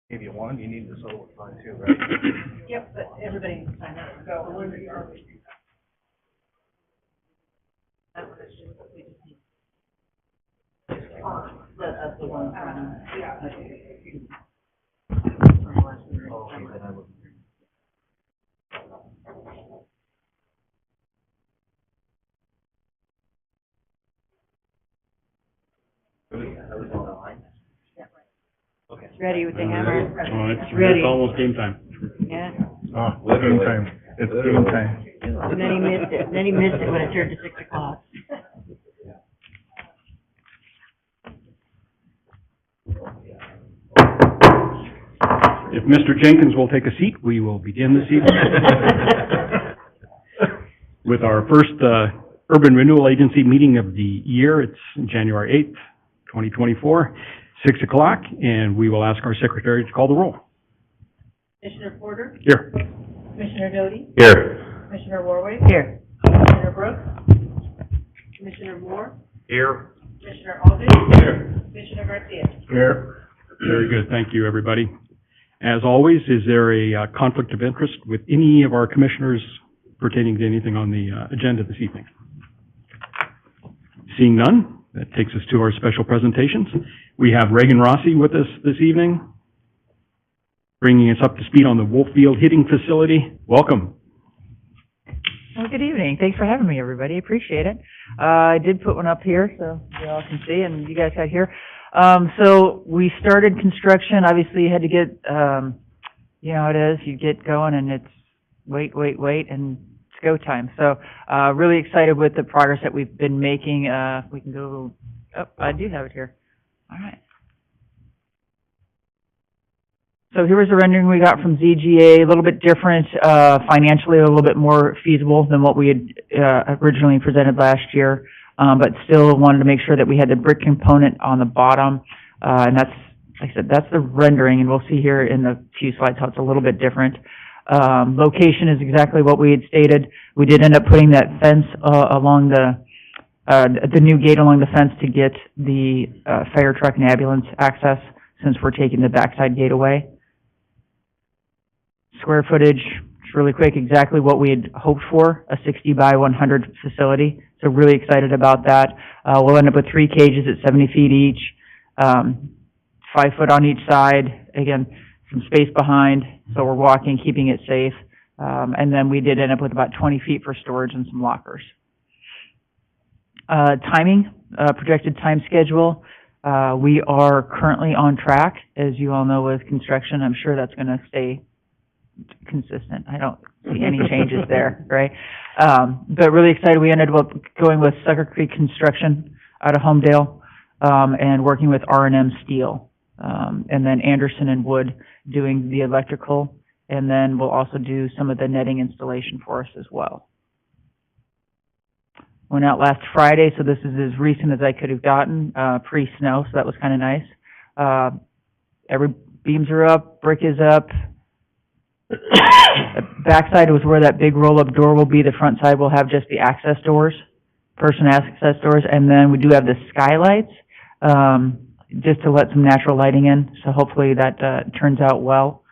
If you want, you need the solar sign too, right? Yep, but everybody needs to sign up. So when we are. That one is just, we just need. That's the one from, yeah. Okay. Ready with the hammer? It's almost game time. Yeah. Oh, game time. It's game time. And then he missed it. Then he missed it when it turned to 6 o'clock. If Mr. Jenkins will take a seat, we will begin this evening with our first Urban Renewal Agency meeting of the year. It's January 8th, 2024, 6 o'clock, and we will ask our secretary to call the roll. Commissioner Porter? Here. Commissioner Doty? Here. Commissioner Warwick? Here. Commissioner Brooks? Commissioner Moore? Here. Commissioner Aldridge? Here. Commissioner Garcia? Here. Very good. Thank you, everybody. As always, is there a conflict of interest with any of our commissioners pertaining to anything on the agenda this evening? Seeing none, that takes us to our special presentations. We have Reagan Rossi with us this evening, bringing us up to speed on the Wolffield Hitting Facility. Welcome. Well, good evening. Thanks for having me, everybody. Appreciate it. I did put one up here so you all can see, and you guys got here. So we started construction. Obviously, you had to get, you know how it is. You get going, and it's wait, and it's go time. So really excited with the progress that we've been making. We can go. Oh, I do have it here. All right. So here was the rendering we got from ZGA, a little bit different, financially a little bit more feasible than what we had originally presented last year, but still wanted to make sure that we had the brick component on the bottom, and that's, like I said, that's the rendering, and we'll see here in a few slides how it's a little bit different. Location is exactly what we had stated. We did end up putting that fence along the new gate along the fence to get the fire truck and ambulance access, since we're taking the backside gate away. Square footage, just really quick, exactly what we had hoped for, a 60 by 100 facility. So really excited about that. We'll end up with 3 cages at 70 feet each, 5 foot on each side. Again, some space behind, so we're walking, keeping it safe. And then we did end up with about 20 feet for storage and some lockers. Timing, projected time schedule. We are currently on track, as you all know, with construction. I'm sure that's going to stay consistent. I don't see any changes there, right? But really excited. We ended up going with Sucker Creek Construction out of Homedale, and working with R&M Steel, and then Anderson and Wood doing the electrical, and then we'll also do some of the netting installation for us as well. Went out last Friday, so this is as recent as I could have gotten, pre-snow, so that was kind of nice. Every beams are up, brick is up. The backside was where that big roll-up door will be. The front side will have just the access doors, person access doors, and then we do have the skylights, just to let some natural lighting in, so hopefully that turns out well.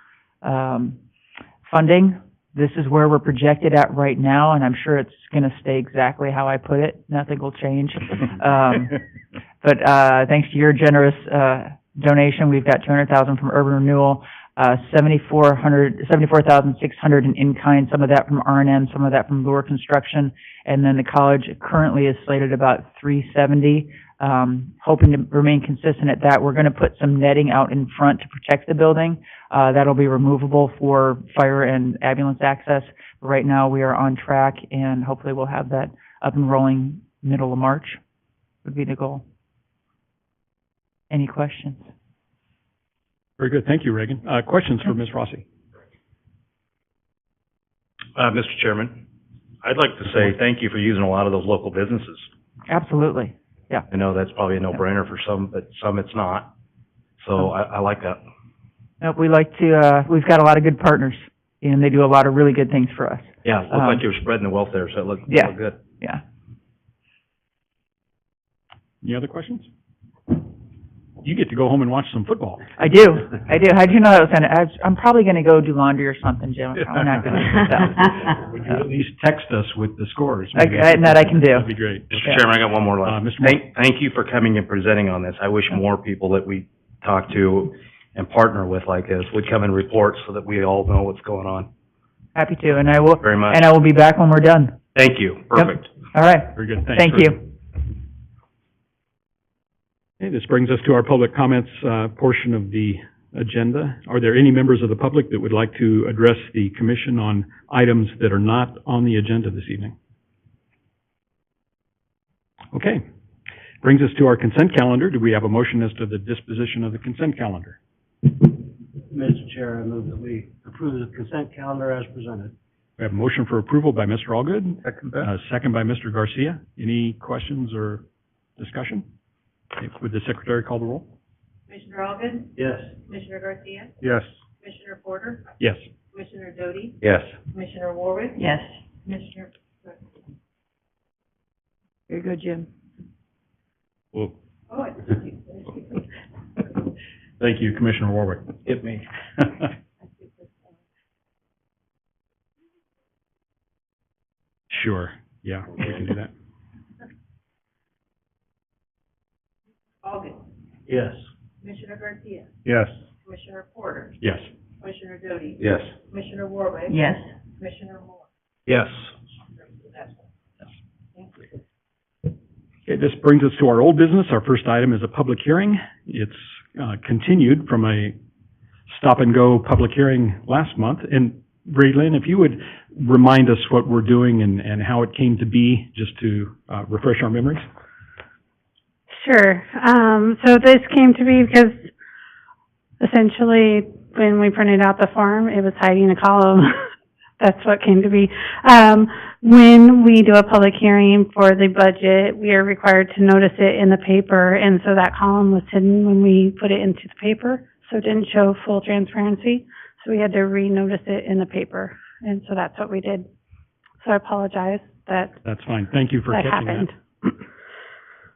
Funding. This is where we're projected at right now, and I'm sure it's going to stay exactly how I put it. Nothing will change. But thanks to your generous donation, we've got $200,000 from Urban Renewal, $74,600 in kind. Some of that from R&M, some of that from Lure Construction, and then the college currently is slated about $370. Hoping to remain consistent at that. We're going to put some netting out in front to protect the building. That'll be removable for fire and ambulance access. Right now we are on track, and hopefully we'll have that up and rolling middle of March would be the goal. Any questions? Very good. Thank you, Reagan. Questions for Ms. Rossi? Mr. Chairman, I'd like to say thank you for using a lot of those local businesses. Absolutely. Yeah. I know that's probably a no-brainer for some, but some it's not. So I like that. Nope, we like to, we've got a lot of good partners, and they do a lot of really good things for us. Yeah, it looked like you were spreading the wealth there, so it looked good. Yeah. Any other questions? You get to go home and watch some football. I do. How'd you know that was I'm probably gonna go do laundry or something, Jim. I'm probably not gonna do that. Would you at least text us with the scores? That I can do. That'd be great. Mr. Chairman, I got one more last. Mr. Moore. Thank you for coming and presenting on this. I wish more people that we talk to and partner with like this would come and report so that we all know what's going on. Happy to, and I will. Very much. And I will be back when we're done. Thank you. Perfect. All right. Very good, thanks. Thank you. Okay, this brings us to our public comments portion of the agenda. Are there any members of the public that would like to address the commission on items that are not on the agenda this evening? Okay. Brings us to our consent calendar. Do we have a motion as to the disposition of the consent calendar? Mr. Chair, I move that we approve the consent calendar as presented. We have a motion for approval by Mr. Allgood, Second that. second by Mr. Garcia. Any questions or discussion? Okay, would the secretary call the roll? Commissioner Allgood? Yes. Commissioner Garcia? Yes. Commissioner Porter? Yes. Commissioner Doty? Yes. Commissioner Warwick? Yes. Commissioner, Very good, Jim. Well, oh, I think you. thank you, Commissioner Warwick. Hit me. Sure, yeah, we can do that. Allgood? Yes. Commissioner Garcia? Yes. Commissioner Porter? Yes. Commissioner Doty? Yes. Commissioner Warwick? Yes. Commissioner Moore? Yes. Thank you. Okay, this brings us to our old business. Our first item is a public hearing. It's continued from a stop-and-go public hearing last month. And Ray Lynn, if you would remind us what we're doing and how it came to be, just to refresh our memories. Sure. So this came to be because essentially when we printed out the form, it was hiding a column. That's what came to be. When we do a public hearing for the budget, we are required to notice it in the paper, and so that column was hidden when we put it into the paper, so it didn't show full transparency. So we had to re-notice it in the paper, and so that's what we did. So I apologize that That's fine. Thank you for that catching happened.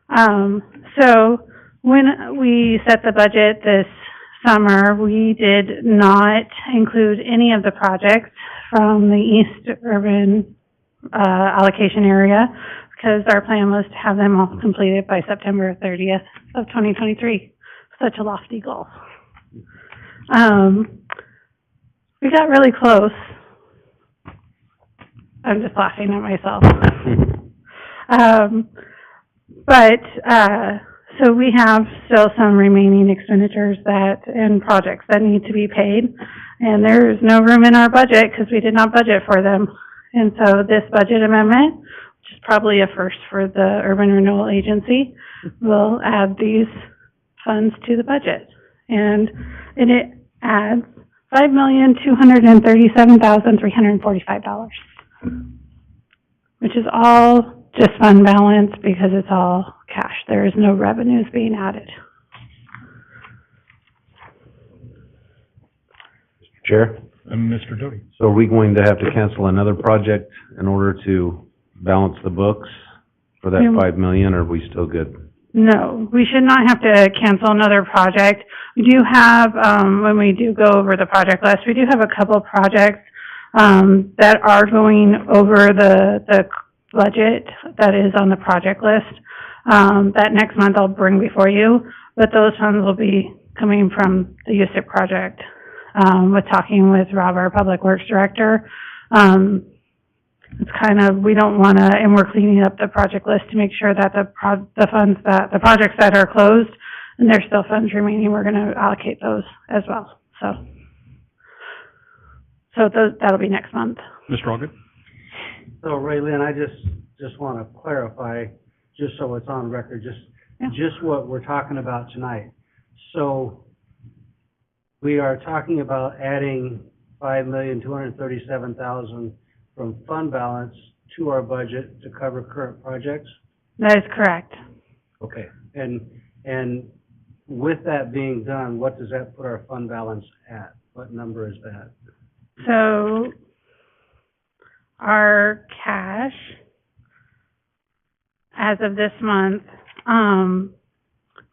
that. So when we set the budget this summer, we did not include any of the projects from the East Urban allocation area because our plan was to have them all completed by September 30th of 2023. Such a lofty goal. We got really close. I'm just laughing at myself. So we have still some remaining expenditures and projects that need to be paid. And there's no room in our budget because we did not budget for them. And so this budget amendment, which is probably a first for the Urban Renewal Agency, will add these funds to the budget. And it adds $5,237,345, which is all just fund balance because it's all cash. There is no revenues being added. Chair, Mr. Doty. so are we going to have to cancel another project in order to balance the books for that Yeah. 5 million, or are we still good? No, we should not have to cancel another project. We do have, when we do go over the project list, we do have a couple of projects that are going over the budget that is on the project list. That next month I'll bring before you, but those funds will be coming from the USIP project. With talking with Rob, our Public Works Director, it's kind of, we don't want to, and we're cleaning up the project list to make sure that the projects that are closed, and there's still funds remaining, we're going to allocate those as well. So that'll be next month. Mr. Allgood? So Ray Lynn, I just want to clarify, just so it's on record, just what we're talking about tonight. So we are talking about adding $5,237,000 from fund balance to our budget to cover current projects. That is correct. Okay. And with that being done, what does that put our fund balance at? What number is that? So our cash as of this month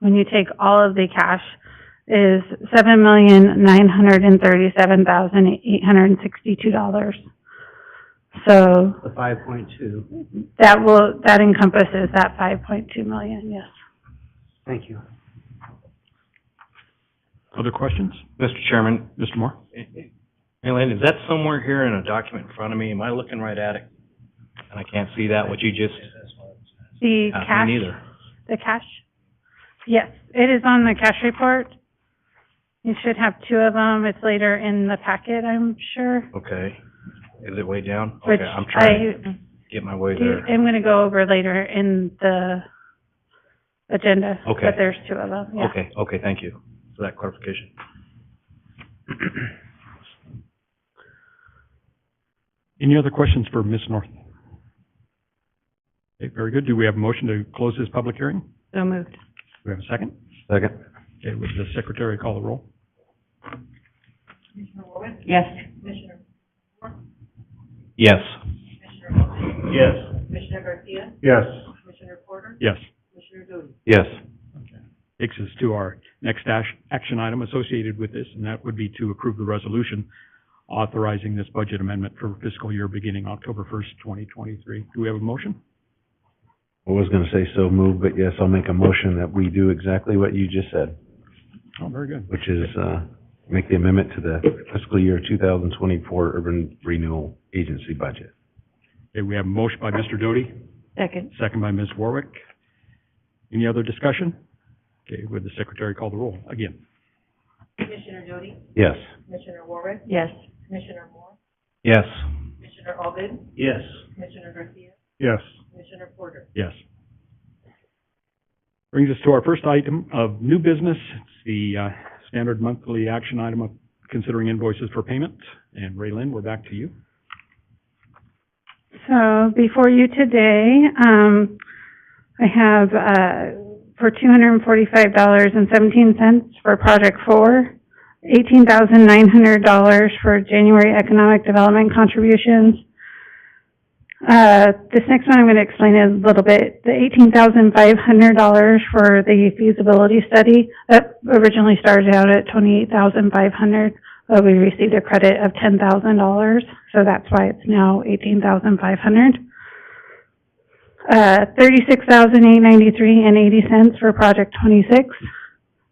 when you take all of the cash, is $7,937,862. So The 5.2. that encompasses that 5.2 million, yes. Thank you. Other questions? Mr. Chairman, Mr. Moore? Elaine, is that somewhere here in a document in front of me? Am I looking right at it? And I can't see that, what you just... The cash. Me neither. The cash? Yes, it is on the cash report. You should have two of them. It's later in the packet, I'm sure. Okay. Is it way down? Which Okay, I'm trying to get my way there. I'm gonna go over later in the agenda. Okay. But there's two of them, yeah. Okay, thank you for that clarification. Any other questions for Ms. North? Okay, very good. Do we have a motion to close this public hearing? So moved. Do we have a second? Second? Okay, would the secretary call the roll? Commissioner Warwick? Yes. Commissioner Moore? Yes. Commissioner Holden? Yes. Commissioner Garcia? Yes. Commissioner Porter? Yes. Commissioner Doty? Yes. Okay. Takes us to our next action item associated with this, and that would be to approve the resolution authorizing this budget amendment for fiscal year beginning October 1st, 2023. Do we have a motion? I was gonna say so moved, but yes, I'll make a motion that we do exactly what you just said, Oh, very good. which is, make the amendment to the fiscal year 2024 Urban Renewal Agency budget. Okay, we have a motion by Mr. Doty, Second. second by Ms. Warwick. Any other discussion? Okay, would the secretary call the roll again? Commissioner Doty? Yes. Commissioner Warwick? Yes. Commissioner Moore? Yes. Commissioner Holden? Yes. Commissioner Garcia? Yes. Commissioner Porter? Yes. Brings us to our first item of new business. It's the standard monthly action item of considering invoices for payment. And Ray Lynn, we're back to you. So before you today, I have, for $245.17 for Project 4, $18,900 for January Economic Development contributions. This next one I'm going to explain it a little bit. The $18,500 for the feasibility study, that originally started out at $28,500, but we received a credit of $10,000, so that's why it's now $18,500. $36,893.80 for Project 26,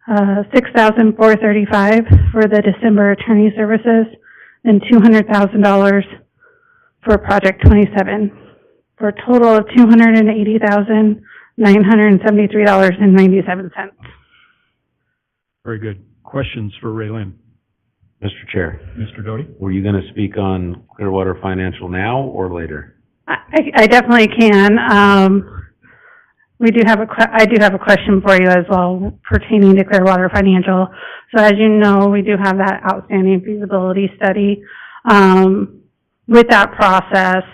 $6,435 for the December attorney services, and $200,000 for Project 27, for a total of $280,973.97. Very good. Questions for Ray Lynn? Mr. Chair, Mr. Doty? were you gonna speak on Clearwater Financial now or later? I definitely can. I do have a question for you as well pertaining to Clearwater Financial. So as you know, we do have that outstanding feasibility study. With that process,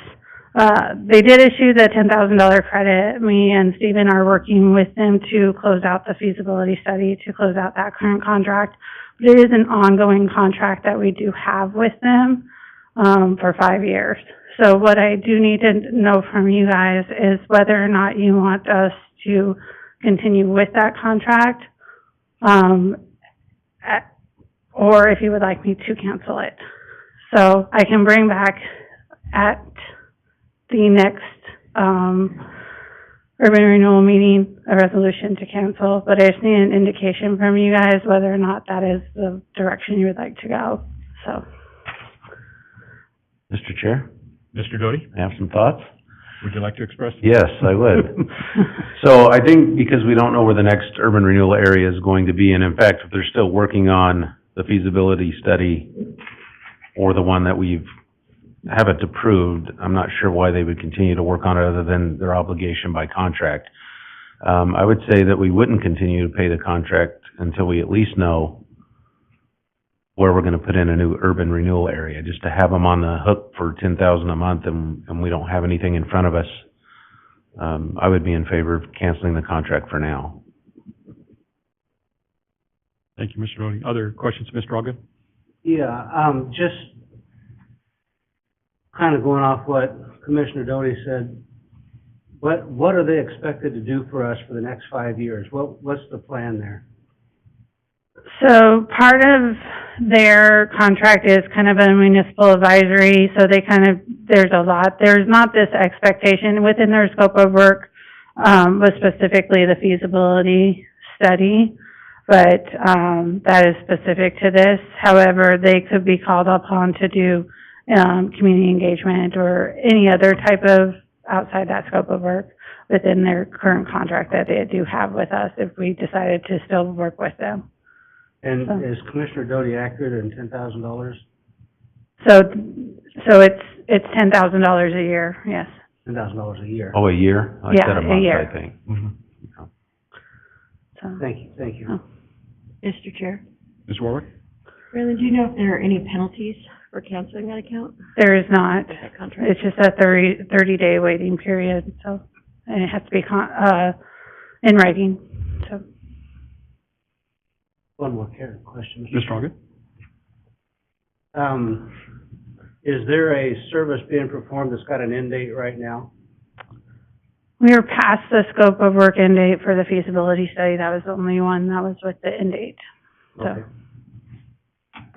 they did issue the $10,000 credit. Me and Stephen are working with them to close out the feasibility study, to close out that current contract. But it is an ongoing contract that we do have with them for 5 years. So what I do need to know from you guys is whether or not you want us to continue with that contract, or if you would like me to cancel it. So I can bring back at the next urban renewal meeting a resolution to cancel, but I just need an indication from you guys whether or not that is the direction you would like to go, so. Mr. Chair, Mr. Doty, I have some thoughts. would you like to express? Yes, I would. So I think because we don't know where the next urban renewal area is going to be, and in fact, if they're still working on the feasibility study or the one that we've haven't approved, I'm not sure why they would continue to work on it other than their obligation by contract. I would say that we wouldn't continue to pay the contract until we at least know where we're gonna put in a new urban renewal area, just to have them on the hook for $10,000 a month and we don't have anything in front of us. I would be in favor of canceling the contract for now. Thank you, Mr. Doty. Other questions, Mr. Ogden? Yeah, just kind of going off what Commissioner Doty said, what are they expected to do for us for the next 5 years? What's the plan there? So part of their contract is kind of a municipal advisory, so they kind of, there's not this expectation within their scope of work, was specifically the feasibility study, but, that is specific to this. However, they could be called upon to do, community engagement or any other type of outside that scope of work within their current contract that they do have with us if we decided to still work with them. And is Commissioner Doty accurate in $10,000? So it's $10,000 a year, yes. $10,000 a year. Oh, a year? I Yeah, said a a month, year. I think. So, Thank you. Oh. Mr. Chair, Ms. Warwick? Raylan, do you know if there are any penalties for canceling that account? there is not. That contract? It's just a 30-day waiting period, so, and it has to be in writing, so. One more question. Ms. Strongett? Is there a service being performed that's got an end date right now? We are past the scope of work end date for the feasibility study. That was the only one that was with the end date, so. Okay.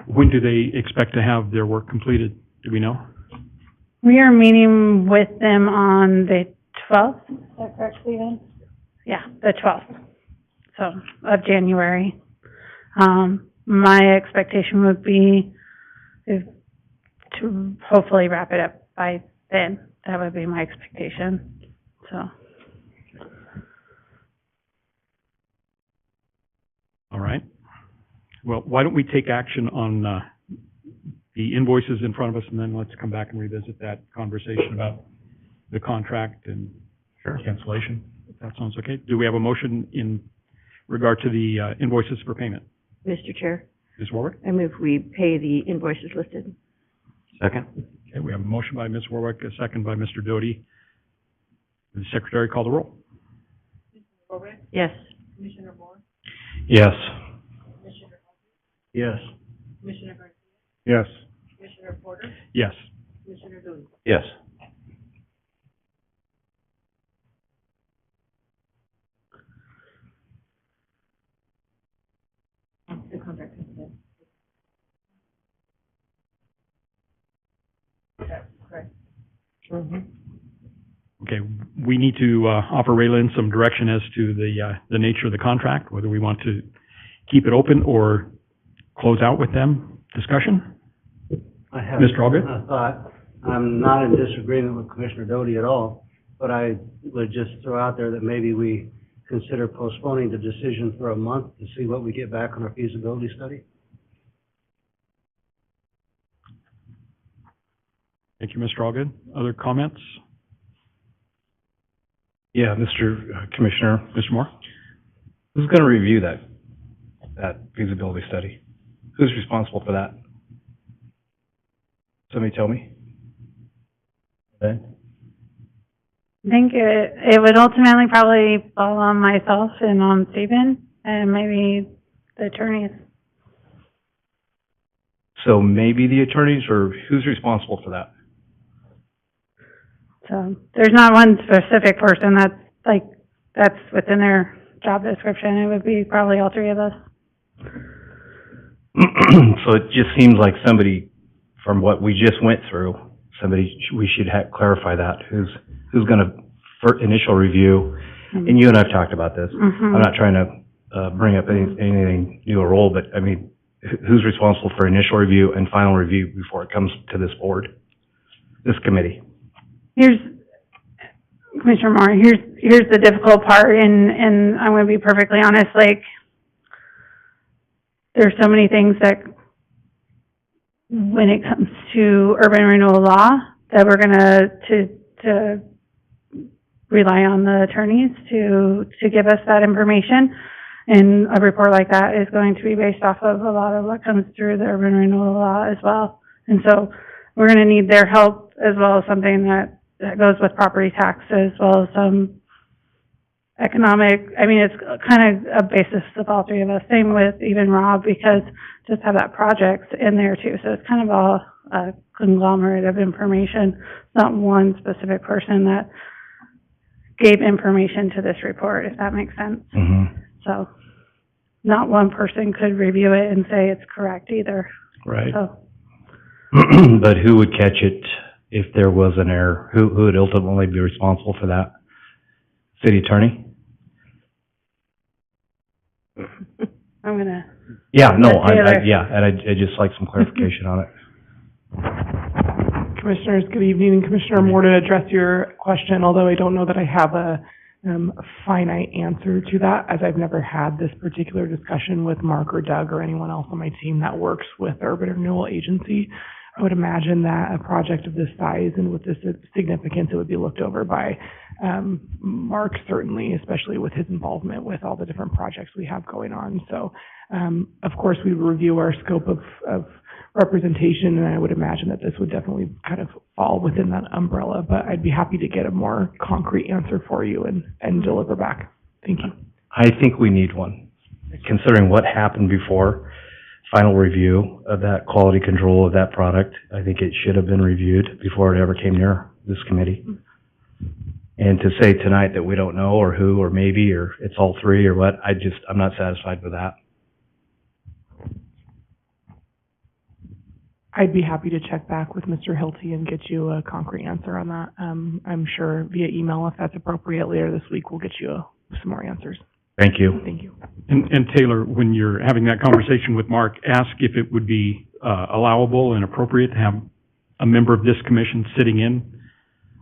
When do they expect to have their work completed? Do we know? We are meeting with them on the 12th, is that correct, Stephen? Yeah, the 12th, so, of January. My expectation would be to hopefully wrap it up by then. That would be my expectation, so. All right. Well, why don't we take action on, the invoices in front of us, and then let's come back and revisit that conversation about the contract and cancellation, if that sounds okay. Do we have a motion in regard to the invoices for payment? Mr. Chair, Ms. Warwick? I move we pay the invoices listed. Second? Okay, we have a motion by Ms. Warwick, a second by Mr. Doty. The secretary call the roll. Yes. Yes. Yes. Yes. Yes. Yes. The contract has been. Okay, we need to offer Raylan some direction as to the nature of the contract, whether we want to keep it open or close out with them. Discussion? I have Mr. Allgood? a thought. I'm not in disagreement with Commissioner Doty at all, but I would just throw out there that maybe we consider postponing the decision for a month to see what we get back on our feasibility study. Thank you, Mr. Allgood. Other comments? Yeah, Mr. Commissioner, Mr. Moore? who's gonna review that feasibility study? Who's responsible for that? Somebody tell me. Ben? I think it would ultimately probably fall on myself and on Stephen and maybe the attorneys. So maybe the attorneys, or who's responsible for that? So there's not one specific person that's within their job description. It would be probably all three of us. So it just seems like somebody, from what we just went through, we should clarify that, who's gonna, for initial review, and you and I've talked about this. Mhm. I'm not trying to, bring up anything new or old, but I mean, who's responsible for initial review and final review before it comes to this board, this committee? Commissioner Moore, here's the difficult part, and I'm gonna be perfectly honest, there's so many things that, when it comes to urban renewal law, that we're gonna, to rely on the attorneys to give us that information. And a report like that is going to be based off of a lot of what comes through the urban renewal law as well. And so we're gonna need their help, as well as something that goes with property tax, as well as some economic, it's kind of a basis of all three of us. Same with even Rob, because just have that project in there too. So it's kind of all a conglomerate of information. It's not one specific person that gave information to this report, if that makes sense. Mm-hmm. So, not one person could review it and say it's correct either, Right. so. But who would catch it if there was an error? Who would ultimately be responsible for that? City attorney? I'm gonna, Yeah, no, Taylor. yeah, and I'd just like some clarification on it. Commissioners, good evening. Commissioner Moore, to address your question, although I don't know that I have a finite answer to that, as I've never had this particular discussion with Mark or Doug or anyone else on my team that works with the Urban Renewal Agency. I would imagine that a project of this size and with this significance, it would be looked over by Mark, certainly, especially with his involvement with all the different projects we have going on. So, of course, we review our scope of representation, and I would imagine that this would definitely kind of fall within that umbrella, but I'd be happy to get a more concrete answer for you and deliver back. Thank you. I think we need one, considering what happened before, final review of that quality control of that product. I think it should have been reviewed before it ever came near this committee. And to say tonight that we don't know, or who, or maybe, or it's all three, or what, I'm not satisfied with that. I'd be happy to check back with Mr. Hilty and get you a concrete answer on that. I'm sure via email, if that's appropriate, later this week, we'll get you some more answers. Thank you. Thank you. And Taylor, when you're having that conversation with Mark, ask if it would be allowable and appropriate to have a member of this commission sitting in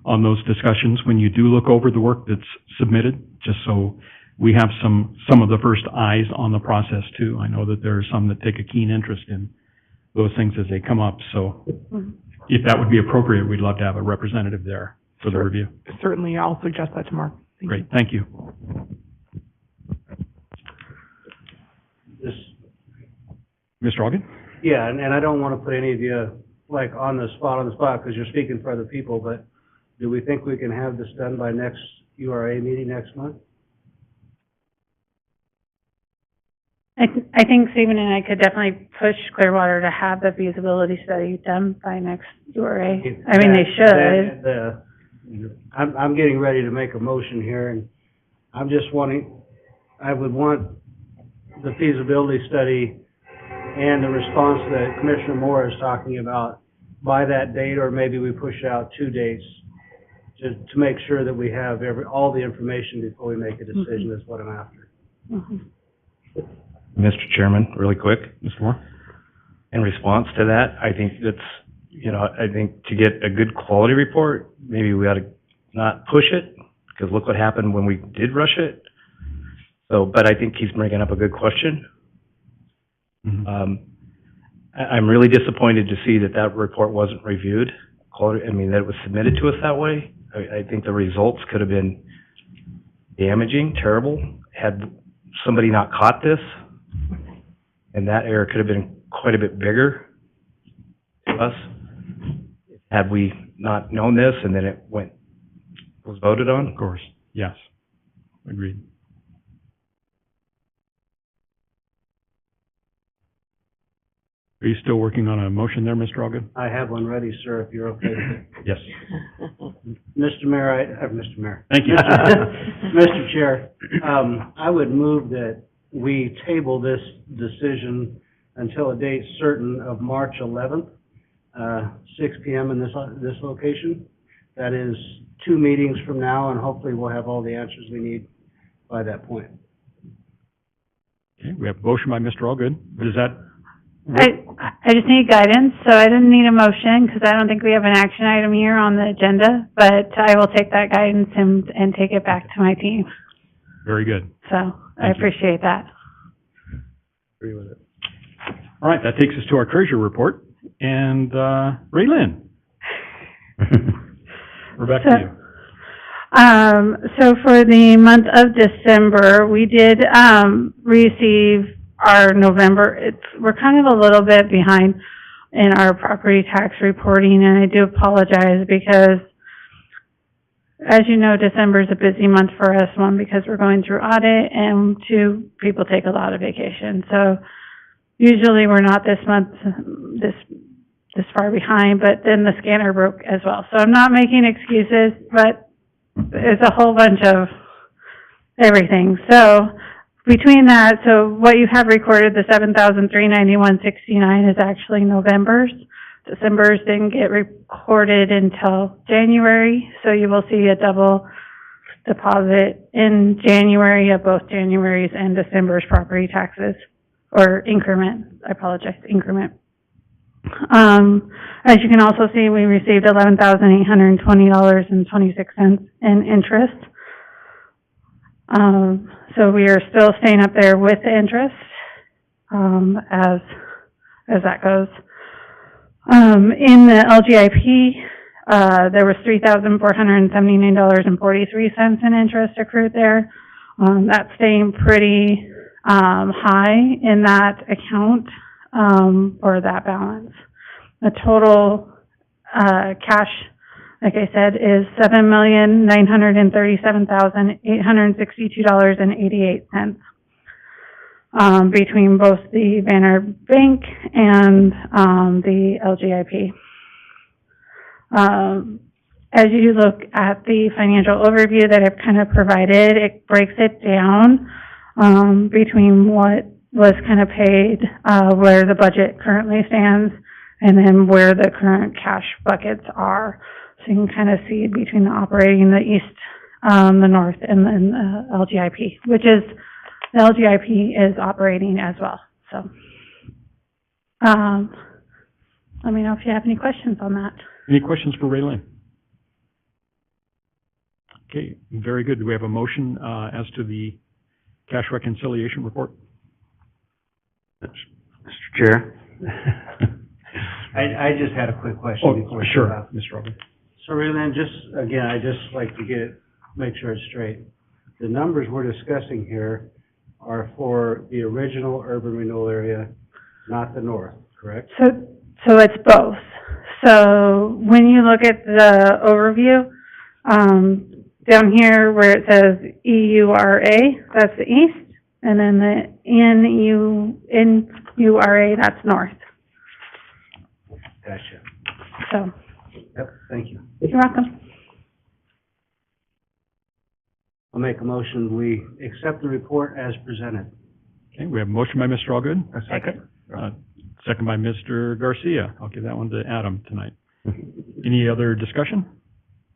on those discussions when you do look over the work that's submitted, just so we have some of the first eyes on the process too. I know that there are some that take a keen interest in those things as they come up, so if that would be appropriate, we'd love to have a representative there for the review. Certainly, I'll suggest that to Mark. Great, thank you. This, Mr. Ogden? yeah, and I don't want to put any of you, like, on the spot, because you're speaking for other people, but do we think we can have this done by next URA meeting next month? I think Stephen and I could definitely push Clearwater to have the feasibility study done by next URA. I mean, they should. I'm getting ready to make a motion here, and I'm just I would want the feasibility study and the response that Commissioner Moore is talking about by that date, or maybe we push it out 2 days to make sure that we have all the information before we make a decision is what I'm after. Mr. Chairman, really quick, Mr. Moore? in response to that, I think I think to get a good quality report, maybe we ought to not push it, because look what happened when we did rush it. So, but I think he's bringing up a good question. Mm-hmm. I'm really disappointed to see that report wasn't reviewed. That it was submitted to us that way. I think the results could have been damaging, terrible, had somebody not caught this, and that error could have been quite a bit bigger to us had we not known this and then it was voted on. Of course, yes, agreed. Are you still working on a motion there, Mr. Ogden? I have one ready, sir, if you're okay with it. Yes. Mr. Mayor, Mr. Mayor. Thank you. Mr. Chair, I would move that we table this decision until a date certain of March 11th, 6 p.m. in this location. That is 2 meetings from now, and hopefully we'll have all the answers we need by that point. Okay, we have a motion by Mr. Ogden. Does that? I just need guidance, so I didn't need a motion, because I don't think we have an action item here on the agenda, but I will take that guidance and take it back to my team. Very good. So, I appreciate that. Agree with it. All right, that takes us to our treasurer report, and Ray Lynn. We're back to you. So for the month of December, we did receive our November. We're kind of a little bit behind in our property tax reporting, and I do apologize because, as you know, December is a busy month for us. One, because we're going through audit, and two, people take a lot of vacation. So usually we're not this month this far behind, but then the scanner broke as well. So I'm not making excuses, but it's a whole bunch of everything. So between that, so what you have recorded, the 7,391.69 is actually November's. December's didn't get recorded until January, so you will see a double deposit in January of both January's and December's property taxes, or increment, I apologize, increment. As you can also see, we received $11,820.26 in interest. So we are still staying up there with the interest, as that goes. In the LGIP, there was $3,479.43 in interest accrued there. That's staying pretty, high in that account, or that balance. The total, cash, like I said, is $7,937,862.88, between both the Banner Bank and, the LGIP. As you look at the financial overview that I've kind of provided, it breaks it down, between what was kind of paid, where the budget currently stands, and then where the current cash buckets are. So you can kind of see between the operating, the east, the north, and then the LGIP, which is, the LGIP is operating as well. So, let me know if you have any questions on that. Any questions for Raylene? Okay, very good. Do we have a motion, as to the cash reconciliation report? Mr. Chair? I just had a quick question before. Oh, sure, Mr. Robin. So Raylene, again, I just like to make sure it's straight. The numbers we're discussing here are for the original urban renewal area, not the north, correct? So it's both. So when you look at the overview, down here where it says EURA, that's the east, and then the NURA, that's north. Gotcha. So, Yep, thank you. you're welcome. I'll make a motion, we accept the report as presented. Okay, we have a motion by Mr. Allgood. A second. Second by Mr. Garcia. I'll give that one to Adam tonight. Any other discussion?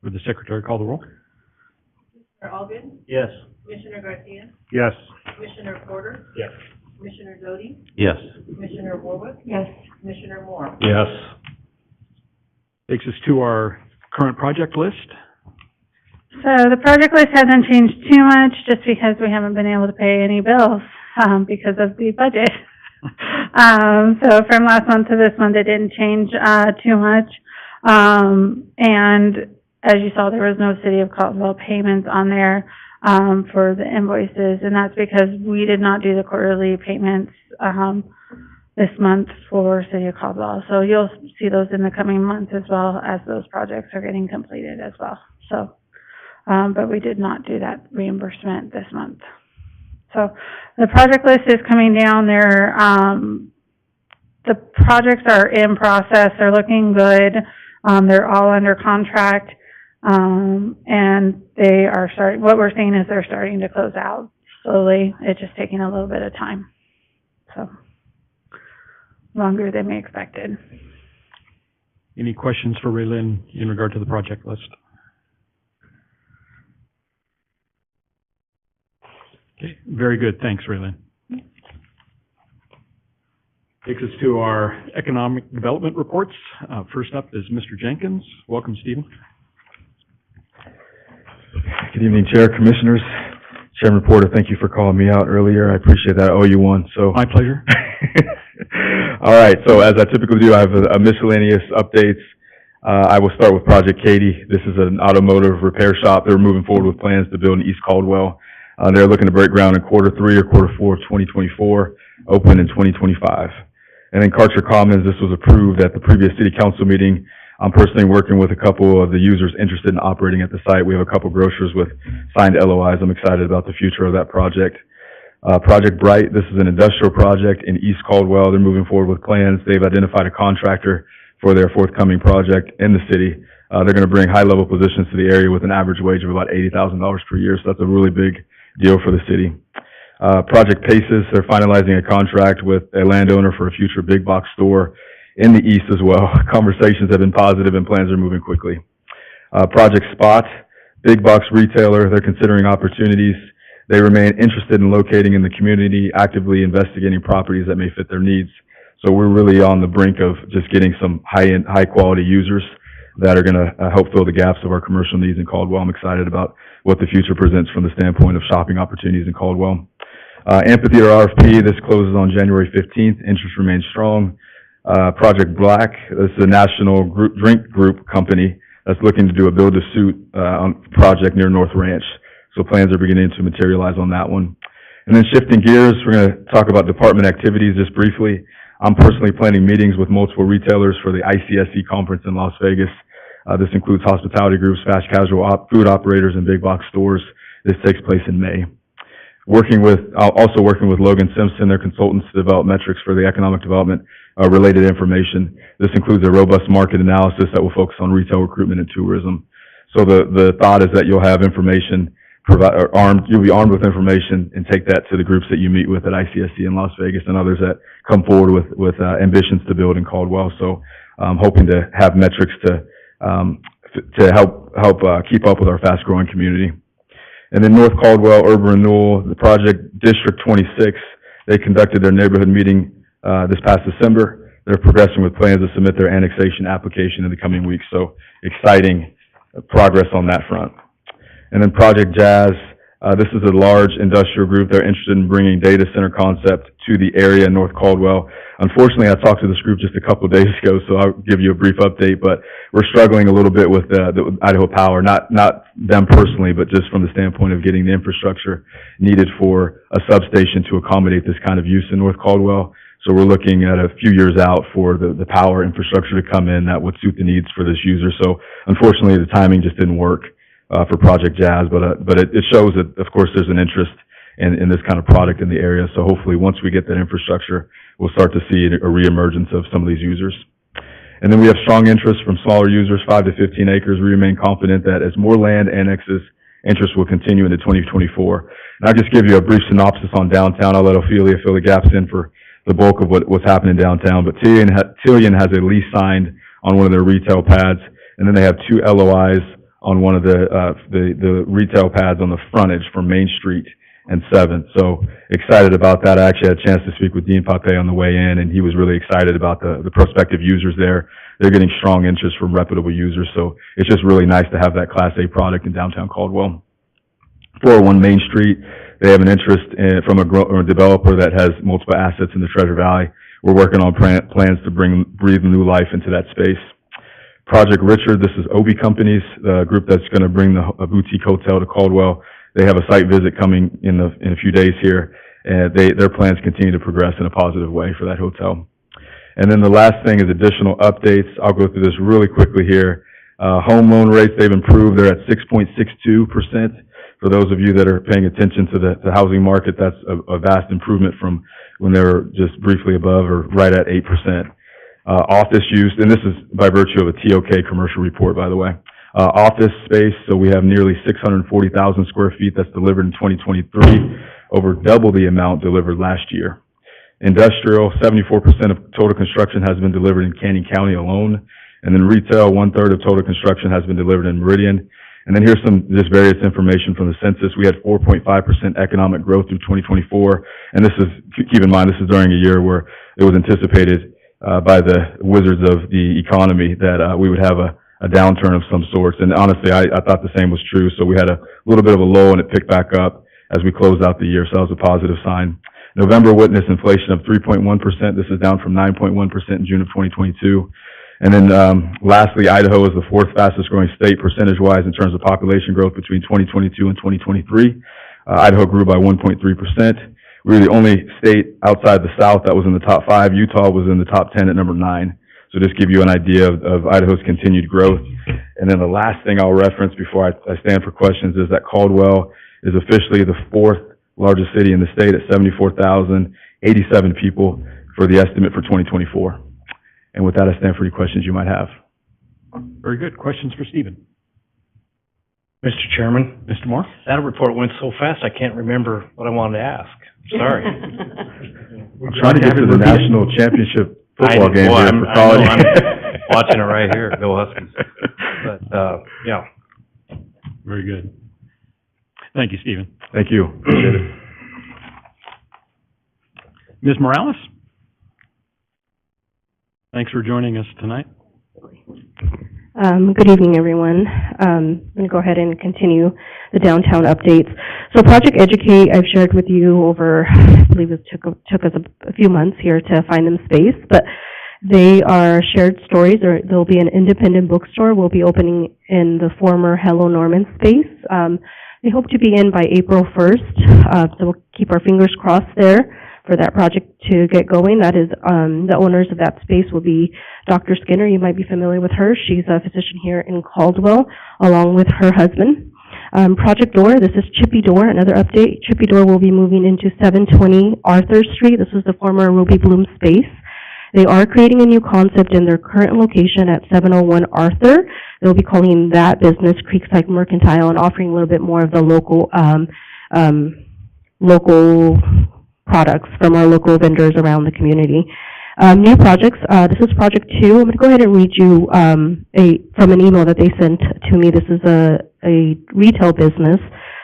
Would the secretary call the roll? Commissioner Allgood? Yes. Commissioner Garcia? Yes. Commissioner Porter? Yes. Commissioner Doty? Yes. Commissioner Warwick? Yes. Commissioner Moore? Yes. Takes us to our current project list. So the project list hasn't changed too much, just because we haven't been able to pay any bills, because of the budget. So from last month to this month, it didn't change, too much. And as you saw, there was no City of Caldwell payments on there, for the invoices, and that's because we did not do the quarterly payments, this month for City of Caldwell. So you'll see those in the coming months as well, as those projects are getting completed as well. So, but we did not do that reimbursement this month. So the project list is coming down there. The projects are in process. They're looking good. They're all under contract. And they are starting, what we're seeing is they're starting to close out slowly. It's just taking a little bit of time. So longer than we expected. Any questions for Raylene in regard to the project list? Okay, very good. Thanks, Raylene. Takes us to our economic development reports. First up is Mr. Jenkins. Welcome, Stephen. Good evening, Chair, Commissioners. Chairman Porter, thank you for calling me out earlier. I appreciate that. I owe you one. So My pleasure. All right. So as I typically do, I have a miscellaneous updates. I will start with Project Katy. This is an automotive repair shop. They're moving forward with plans to build in East Caldwell. They're looking to break ground in Q3 or Q4 of 2024, open in 2025. And then Karcher Commons, this was approved at the previous city council meeting. I'm personally working with a couple of the users interested in operating at the site. We have a couple grocers with signed LOIs. I'm excited about the future of that project. Project Bright, this is an industrial project in East Caldwell. They're moving forward with plans. They've identified a contractor for their forthcoming project in the city. They're going to bring high-level positions to the area with an average wage of about $80,000 per year, so that's a really big deal for the city. Project Paces, they're finalizing a contract with a landowner for a future big box store in the east as well. Conversations have been positive and plans are moving quickly. Project Spot, big box retailer, they're considering opportunities. They remain interested in locating in the community, actively investigating properties that may fit their needs. So we're really on the brink of just getting some high-end, high-quality users that are going to help fill the gaps of our commercial needs in Caldwell. I'm excited about what the future presents from the standpoint of shopping opportunities in Caldwell. Amphitheater RFP, this closes on January 15th. Interest remains strong. Project Black, this is a national drink group company that's looking to do a build-to-suit project near North Ranch. So plans are beginning to materialize on that one. And then shifting gears, we're going to talk about department activities just briefly. I'm personally planning meetings with multiple retailers for the ICSC conference in Las Vegas. This includes hospitality groups, fast casual food operators, and big box stores. This takes place in May. Also working with Logan Simpson, their consultants, to develop metrics for the economic development related information. This includes a robust market analysis that will focus on retail recruitment and tourism. So the thought is that you'll have information you'll be armed with information and take that to the groups that you meet with at ICSC in Las Vegas and others that come forward with ambitions to build in Caldwell. So I'm hoping to have metrics to help keep up with our fast-growing community. And then North Caldwell Urban Renewal, the project District 26, they conducted their neighborhood meeting this past December. They're progressing with plans to submit their annexation application in the coming weeks. So exciting progress on that front. And then Project Jazz, this is a large industrial group. They're interested in bringing data center concept to the area in North Caldwell. Unfortunately, I talked to this group just a couple of days ago, so I'll give you a brief update, but we're struggling a little bit with the Idaho Power, not them personally, but just from the standpoint of getting the infrastructure needed for a substation to accommodate this kind of use in North Caldwell. So we're looking at a few years out for the power infrastructure to come in that would suit the needs for this user. So unfortunately, the timing just didn't work for Project Jazz, but it shows that, of course, there's an interest in this kind of product in the area. So hopefully, once we get that infrastructure, we'll start to see a reemergence of some of these users. And then we have strong interest from smaller users, 5 to 15 acres. We remain confident that as more land annexes, interest will continue into 2024. And I'll just give you a brief synopsis on downtown. I'll let Ophelia fill the gaps in for the bulk of what's happening downtown. But Tillian has a lease signed on one of their retail pads, and then they have 2 LOIs on one of the retail pads on the frontage for Main Street and 7th. So excited about that. I actually had a chance to speak with Dean Pape on the way in, and he was really excited about the prospective users there. They're getting strong interest from reputable users, so it's just really nice to have that Class A product in downtown Caldwell. 401 Main Street, they have an interest from a developer that has multiple assets in the Treasure Valley. We're working on plans to breathe new life into that space. Project Richard, this is Obi Companies, the group that's going to bring a boutique hotel to Caldwell. They have a site visit coming in a few days here, and their plans continue to progress in a positive way for that hotel. And then the last thing is additional updates. I'll go through this really quickly here. Home loan rates, they've improved. They're at 6.62%. For those of you that are paying attention to the housing market, that's a vast improvement from when they were just briefly above or right at 8%. Office use, and this is by virtue of a TOK commercial report, by the way. Office space, so we have nearly 640,000 square feet that's delivered in 2023, over double the amount delivered last year. Industrial, 74% of total construction has been delivered in Canyon County alone. And then retail, 1/3 of total construction has been delivered in Meridian. And then here's some just various information from the census. We had 4.5% economic growth through 2024. And this is, keep in mind, this is during a year where it was anticipated by the wizards of the economy that we would have a downturn of some sorts. And honestly, I thought the same was true. So we had a little bit of a lull and it picked back up as we closed out the year. So that was a positive sign. November witnessed inflation of 3.1%. This is down from 9.1% in June of 2022. And then lastly, Idaho is the 4th fastest growing state percentage-wise in terms of population growth between 2022 and 2023. Idaho grew by 1.3%. We were the only state outside the South that was in the top 5. Utah was in the top 10 at number 9. So just give you an idea of Idaho's continued growth. And then the last thing I'll reference before I stand for questions is that Caldwell is officially the 4th largest city in the state at 74,087 people for the estimate for 2024. And with that, I stand for any questions you might have. Very good. Questions for Stephen? Mr. Chairman, Mr. Moore? that report went so fast, I can't remember what I wanted to ask. Sorry. I'm trying to get to the national championship football game Boy, here I'm- for I college. know, I'm watching it right here. Go Huskies. But, yeah. Very good. Thank you, Stephen. Thank you. Appreciate it. Ms. Morales? Thanks for joining us tonight. Good evening, everyone. I'm going to go ahead and continue the downtown updates. So Project Educate, I've shared with you over, I believe it took us a few months here to find them space, but they are shared stories, or there'll be an independent bookstore. We'll be opening in the former Hello Norman space. They hope to be in by April 1st, so we'll keep our fingers crossed there for that project to get going. That is, the owners of that space will be Dr. Skinner. You might be familiar with her. She's a physician here in Caldwell, along with her husband. Project Door, this is Chippy Door, another update. Chippy Door will be moving into 720 Arthur Street. This was the former Ruby Bloom space. They are creating a new concept in their current location at 701 Arthur. They'll be calling that business Creekside Mercantile and offering a little bit more of the local, local products from our local vendors around the community. New projects, this is Project 2. I'm going to go ahead and read you from an email that they sent to me. This is a retail business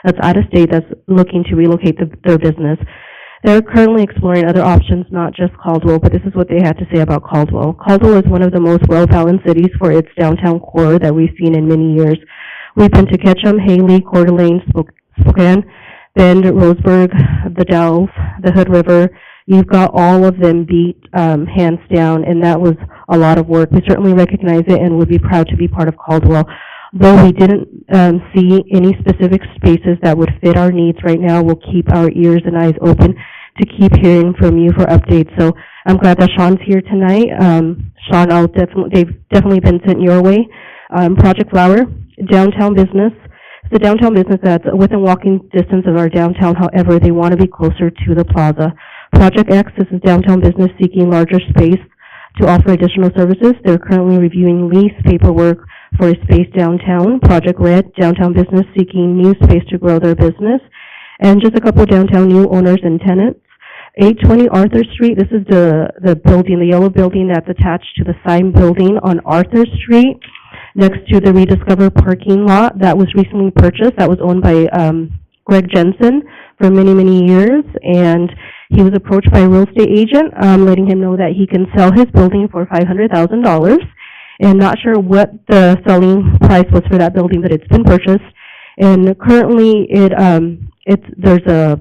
that's out of state that's looking to relocate their business. They're currently exploring other options, not just Caldwell, but this is what they had to say about Caldwell. Caldwell is one of the most well-balanced cities for its downtown core that we've seen in many years. We've been to Ketchum, Haley, Coeur d'Alene, Spokane, Bend, Roseburg, the Dells, the Hood River. You've got all of them beat hands down, and that was a lot of work. We certainly recognize it and would be proud to be part of Caldwell. Though we didn't see any specific spaces that would fit our needs right now, we'll keep our ears and eyes open to keep hearing from you for updates. So I'm glad that Sean's here tonight. Sean, they've definitely been sent your way. Project Flower, downtown business. It's a downtown business that's within walking distance of our downtown. However, they want to be closer to the plaza. Project X, this is downtown business seeking larger space to offer additional services. They're currently reviewing lease paperwork for a space downtown. Project Red, downtown business seeking new space to grow their business. And just a couple of downtown new owners and tenants. 820 Arthur Street, this is the building, the yellow building that's attached to the sign building on Arthur Street, next to the Rediscover parking lot that was recently purchased. That was owned by Greg Jensen for many, many years, and he was approached by a real estate agent, letting him know that he can sell his building for $500,000. And not sure what the selling price was for that building, but it's been purchased. And currently, there's a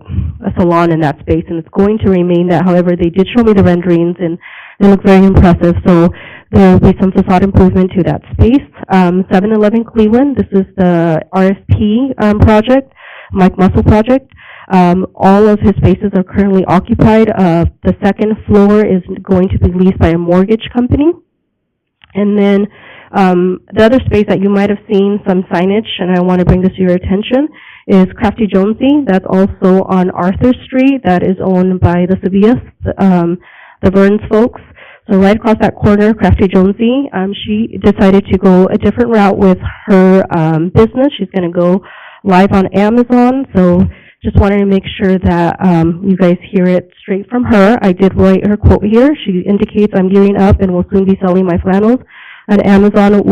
salon in that space, and it's going to remain that. However, they did show me the renderings, and they look very impressive. So there will be some facade improvement to that space. 711 Cleveland, this is the RFP project, Mike Muscle project. All of his spaces are currently occupied. The second floor is going to be leased by a mortgage company. And then the other space that you might have seen some signage, and I want to bring this to your attention, is Crafty Jonesy. That's also on Arthur Street. That is owned by the Sabias, the Burns folks. So right across that corner, Crafty Jonesy, she decided to go a different route with her business. She's going to go live on Amazon. So just wanted to make sure that you guys hear it straight from her. I did write her quote here. She indicates, "I'm gearing up and will soon be selling my flannels on Amazon.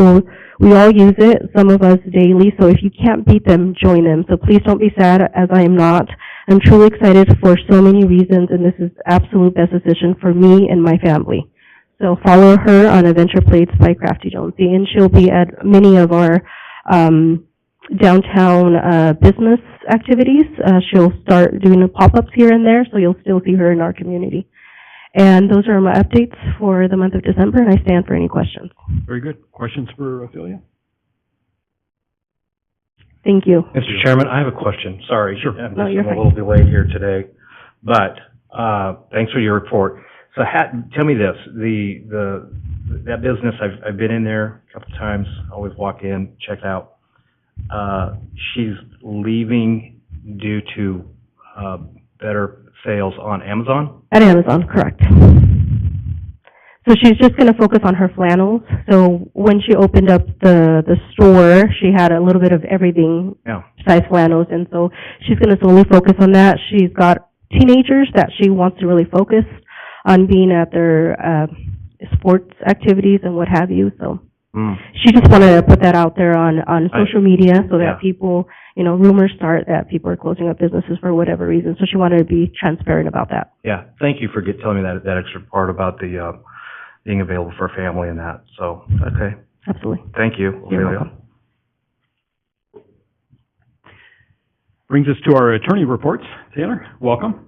We all use it, some of us daily, so if you can't beat them, join them. So please don't be sad, as I am not. I'm truly excited for so many reasons, and this is the absolute best decision for me and my family." So follow her on Adventure Plates by Crafty Jonesy, and she'll be at many of our downtown business activities. She'll start doing the pop-ups here and there, so you'll still see her in our community. And those are my updates for the month of December, and I stand for any questions. Very good. Questions for Ophelia? Thank you. Mr. Chairman, I have a question. Sorry. Sure. I'm No, you're a fine. little delayed here today, but thanks for your report. So tell me this, that business, I've been in there a couple times, always walk in, check out. She's leaving due to better sales on Amazon? At Amazon, correct. So she's just gonna focus on her flannels. So when she opened up the store, she had a little bit of everything, Yeah. size flannels, and so she's gonna solely focus on that. She's got teenagers that she wants to really focus on being at their, sports activities and what have you, so. She just wanted to put that out there on social media so yeah. that people, rumors start that people are closing up businesses for whatever reason. So she wanted to be transparent about that. Yeah, thank you for telling me that extra part about the, being available for family and that, so, okay. Absolutely. Thank you, You're Ophelia. welcome. Brings us to our attorney reports. Taylor, welcome.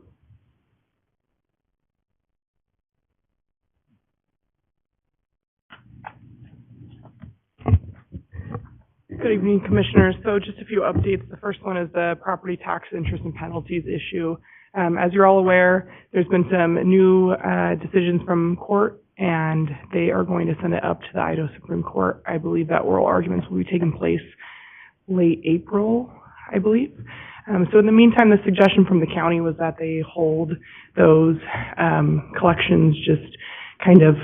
Good evening, Commissioners. So just a few updates. The first one is the property tax interest and penalties issue. As you're all aware, there's been some new decisions from court, and they are going to send it up to the Idaho Supreme Court. I believe that oral arguments will be taking place late April, I believe. So in the meantime, the suggestion from the county was that they hold those collections just kind of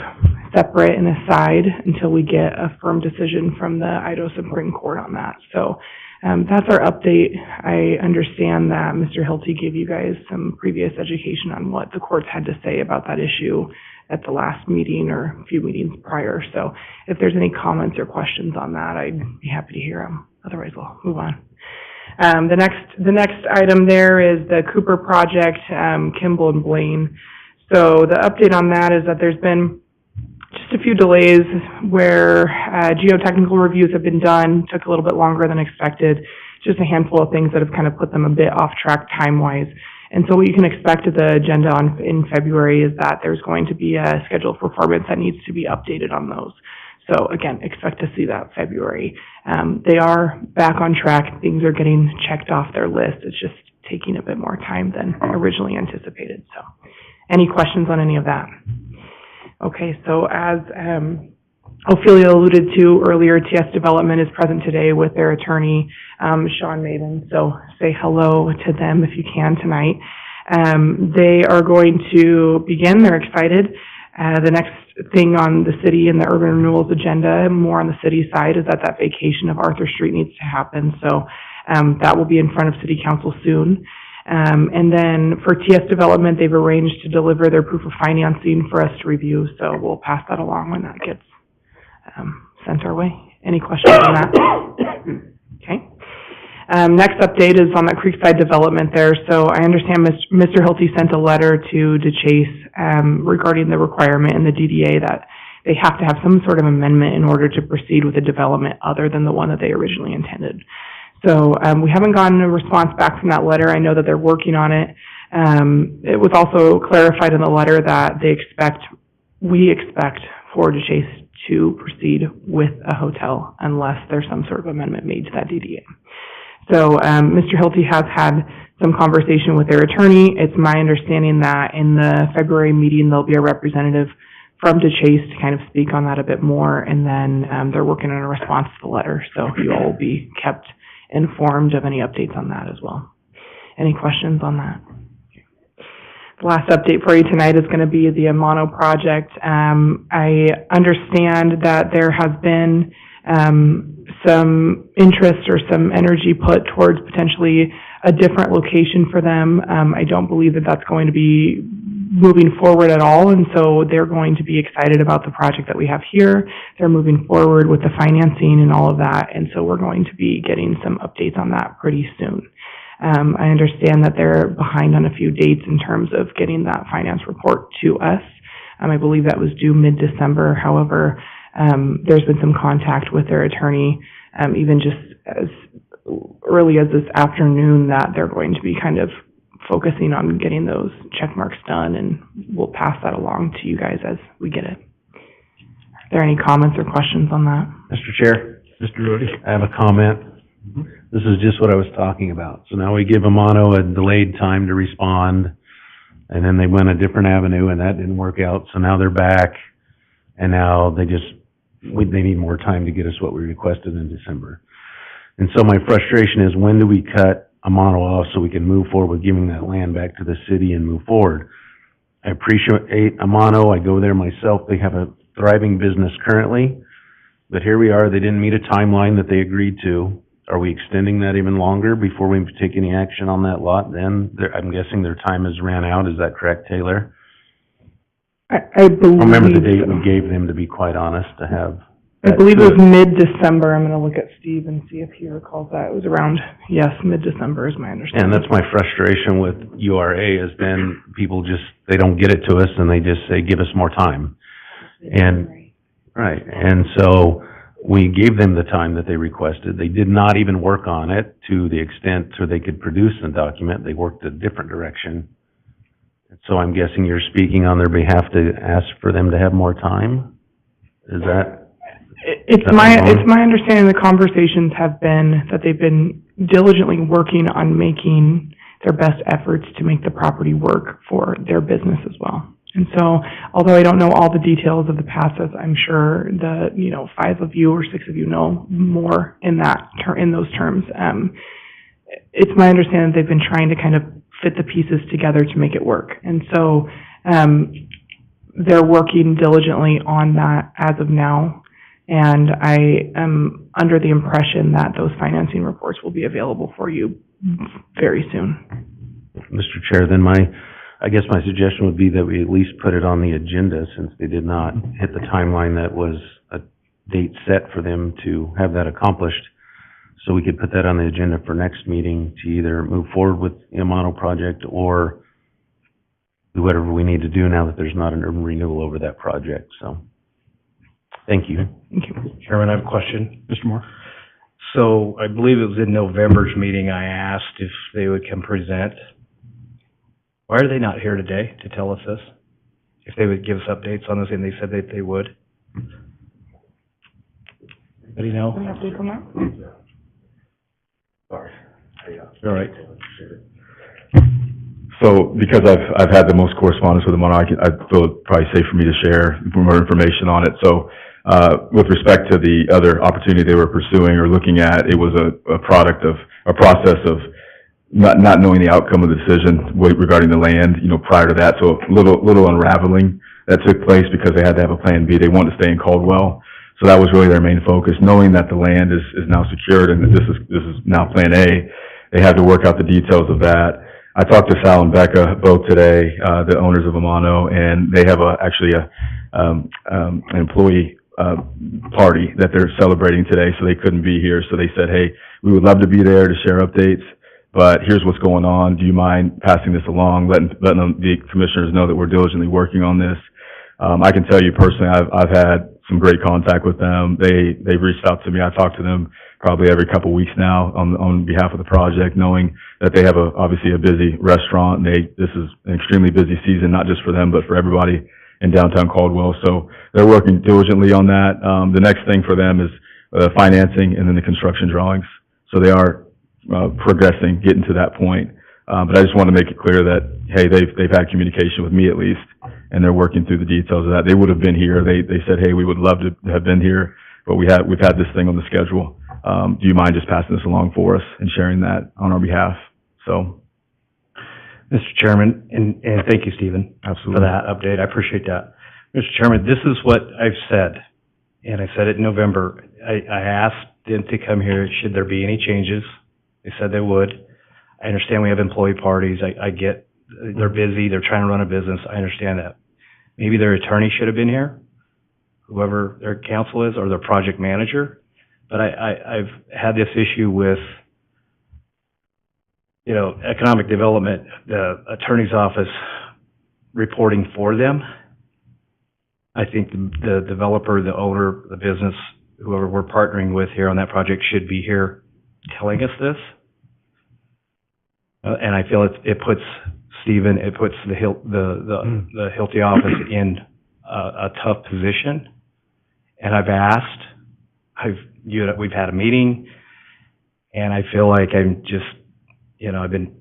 separate and aside until we get a firm decision from the Idaho Supreme Court on that. So that's our update. I understand that Mr. Hilty gave you guys some previous education on what the courts had to say about that issue at the last meeting or a few meetings prior. So if there's any comments or questions on that, I'd be happy to hear them. Otherwise, we'll move on. The next item there is the Cooper project, Kimball and Blaine. So the update on that is that there's been just a few delays where geotechnical reviews have been done, took a little bit longer than expected, just a handful of things that have kind of put them a bit off track time-wise. And so what you can expect at the agenda in February is that there's going to be a schedule of performance that needs to be updated on those. So again, expect to see that February. They are back on track. Things are getting checked off their list. It's just taking a bit more time than originally anticipated. So any questions on any of that? Okay, so as Ophelia alluded to earlier, TS Development is present today with their attorney, Sean Maven. So say hello to them if you can tonight. They are going to begin. They're excited. The next thing on the city and the urban renewals agenda, more on the city side, is that vacation of Arthur Street needs to happen. So that will be in front of City Council soon. And then for TS Development, they've arranged to deliver their proof of financing for us to review. So we'll pass that along when that gets sent our way. Any questions on that? Okay. Next update is on that Creekside development there. So I understand Mr. Hilty sent a letter to DeChase regarding the requirement in the DDA that they have to have some sort of amendment in order to proceed with a development other than the one that they originally intended. So we haven't gotten a response back from that letter. I know that they're working on it. It was also clarified in the letter that we expect for DeChase to proceed with a hotel unless there's some sort of amendment made to that DDA. So Mr. Hilty has had some conversation with their attorney. It's my understanding that in the February meeting there'll be a representative from DeChase to kind of speak on that a bit more, and then they're working on a response to the letter, so you all will be kept informed of any updates on that as well. Any questions on that? The last update for you tonight is going to be the Amano project. I understand that there has been some interest or some energy put towards potentially a different location for them. I don't believe that that's going to be moving forward at all, and so they're going to be excited about the project that we have here. They're moving forward with the financing and all of that, and so we're going to be getting some updates on that pretty soon. I understand that they're behind on a few dates in terms of getting that finance report to us. I believe that was due mid-December. However, there's been some contact with their attorney, even just as early as this afternoon, that they're going to be kind of focusing on getting those check marks done, and we'll pass that along to you guys as we get it. Are there any comments or questions on that? Mr. Chair, Mr. Rohde? I have a comment. This is just what I was talking about. So now we give Amano a delayed time to respond, and then they went a different avenue, and that didn't work out. So now they're back, and now they need more time to get us what we requested in December. And so my frustration is, when do we cut Amano off so we can move forward with giving that land back to the city and move forward? I appreciate Amano, I go there myself, they have a thriving business currently, but here we are, they didn't meet a timeline that they agreed to. Are we extending that even longer before we take any action on that lot then? I'm guessing their time has ran out, is that correct, Taylor? I believe. Remember the date we gave them, to be quite honest, to have. I believe it was mid-December. I'm gonna look at Steve and see if he recalls that. It was around, yes, mid-December is my understanding. And that's my frustration with URA, is then people just, they don't get it to us and they just say, give us more time. And, right, and so we gave them the time that they requested. They did not even work on it to the extent so they could produce the document. They worked a different direction. So I'm guessing you're speaking on their behalf to ask for them to have more time? Is that? It's my understanding the conversations have been that they've been diligently working on making their best efforts to make the property work for their business as well. And so, although I don't know all the details of the process, I'm sure the, 5 of you or 6 of you know more in those terms. It's my understanding they've been trying to kind of fit the pieces together to make it work. And so, they're working diligently on that as of now. And I am under the impression that those financing reports will be available for you very soon. Mr. Chair, then I guess my suggestion would be that we at least put it on the agenda, since they did not hit the timeline that was a date set for them to have that accomplished. So we could put that on the agenda for next meeting to either move forward with the Amano project or do whatever we need to do now that there's not an urban renewal over that project, so. Thank you. Thank you. Chairman, I have a question. Mr. Moore? So I believe it was in November's meeting I asked if they would come present. Why are they not here today to tell us this? If they would give us updates on this, and they said that they would. Anybody know? Any update on that? Sorry. All right. So, because I've had the most correspondence with them on, I feel it's probably safe for me to share more information on it. So, with respect to the other opportunity they were pursuing or looking at, it was a product of a process of not knowing the outcome of the decision regarding the land, prior to that. So, little unraveling that took place because they had to have a plan B. They wanted to stay in Caldwell. So that was really their main focus. Knowing that the land is now secured and that this is now plan A, they had to work out the details of that. I talked to Sal and Becca both today, the owners of Amano, and they have actually an employee party that they're celebrating today, so they couldn't be here. So they said, hey, we would love to be there to share updates, but here's what's going on. Do you mind passing this along, letting the commissioners know that we're diligently working on this? I can tell you personally, I've had some great contact with them. They've reached out to me. I talk to them probably every couple weeks now on behalf of the project, knowing that they have obviously a busy restaurant. This is an extremely busy season, not just for them, but for everybody in downtown Caldwell. So they're working diligently on that. The next thing for them is financing and then the construction drawings. So they are progressing, getting to that point. But I just want to make it clear that, hey, they've had communication with me at least, and they're working through the details of that. They would have been here. They said, hey, we would love to have been here, but we've had this thing on the schedule. Do you mind just passing this along for us and sharing that on our behalf? So, Mr. Chairman, and thank you, Stephen, absolutely, for that update. I appreciate that. Mr. Chairman, this is what I've said, and I said it in November. I asked them to come here, should there be any changes. They said they would. I understand we have employee parties. I get they're busy. They're trying to run a business. I understand that. Maybe their attorney should have been here, whoever their counsel is, or their project manager. But I've had this issue with, economic development, the attorney's office reporting for them. I think the developer, the owner, the business, whoever we're partnering with here on that project should be here telling us this. And I feel it puts Stephen, it puts the Hilty office in a tough position. And I've asked, we've had a meeting, and I feel like I'm just, I've been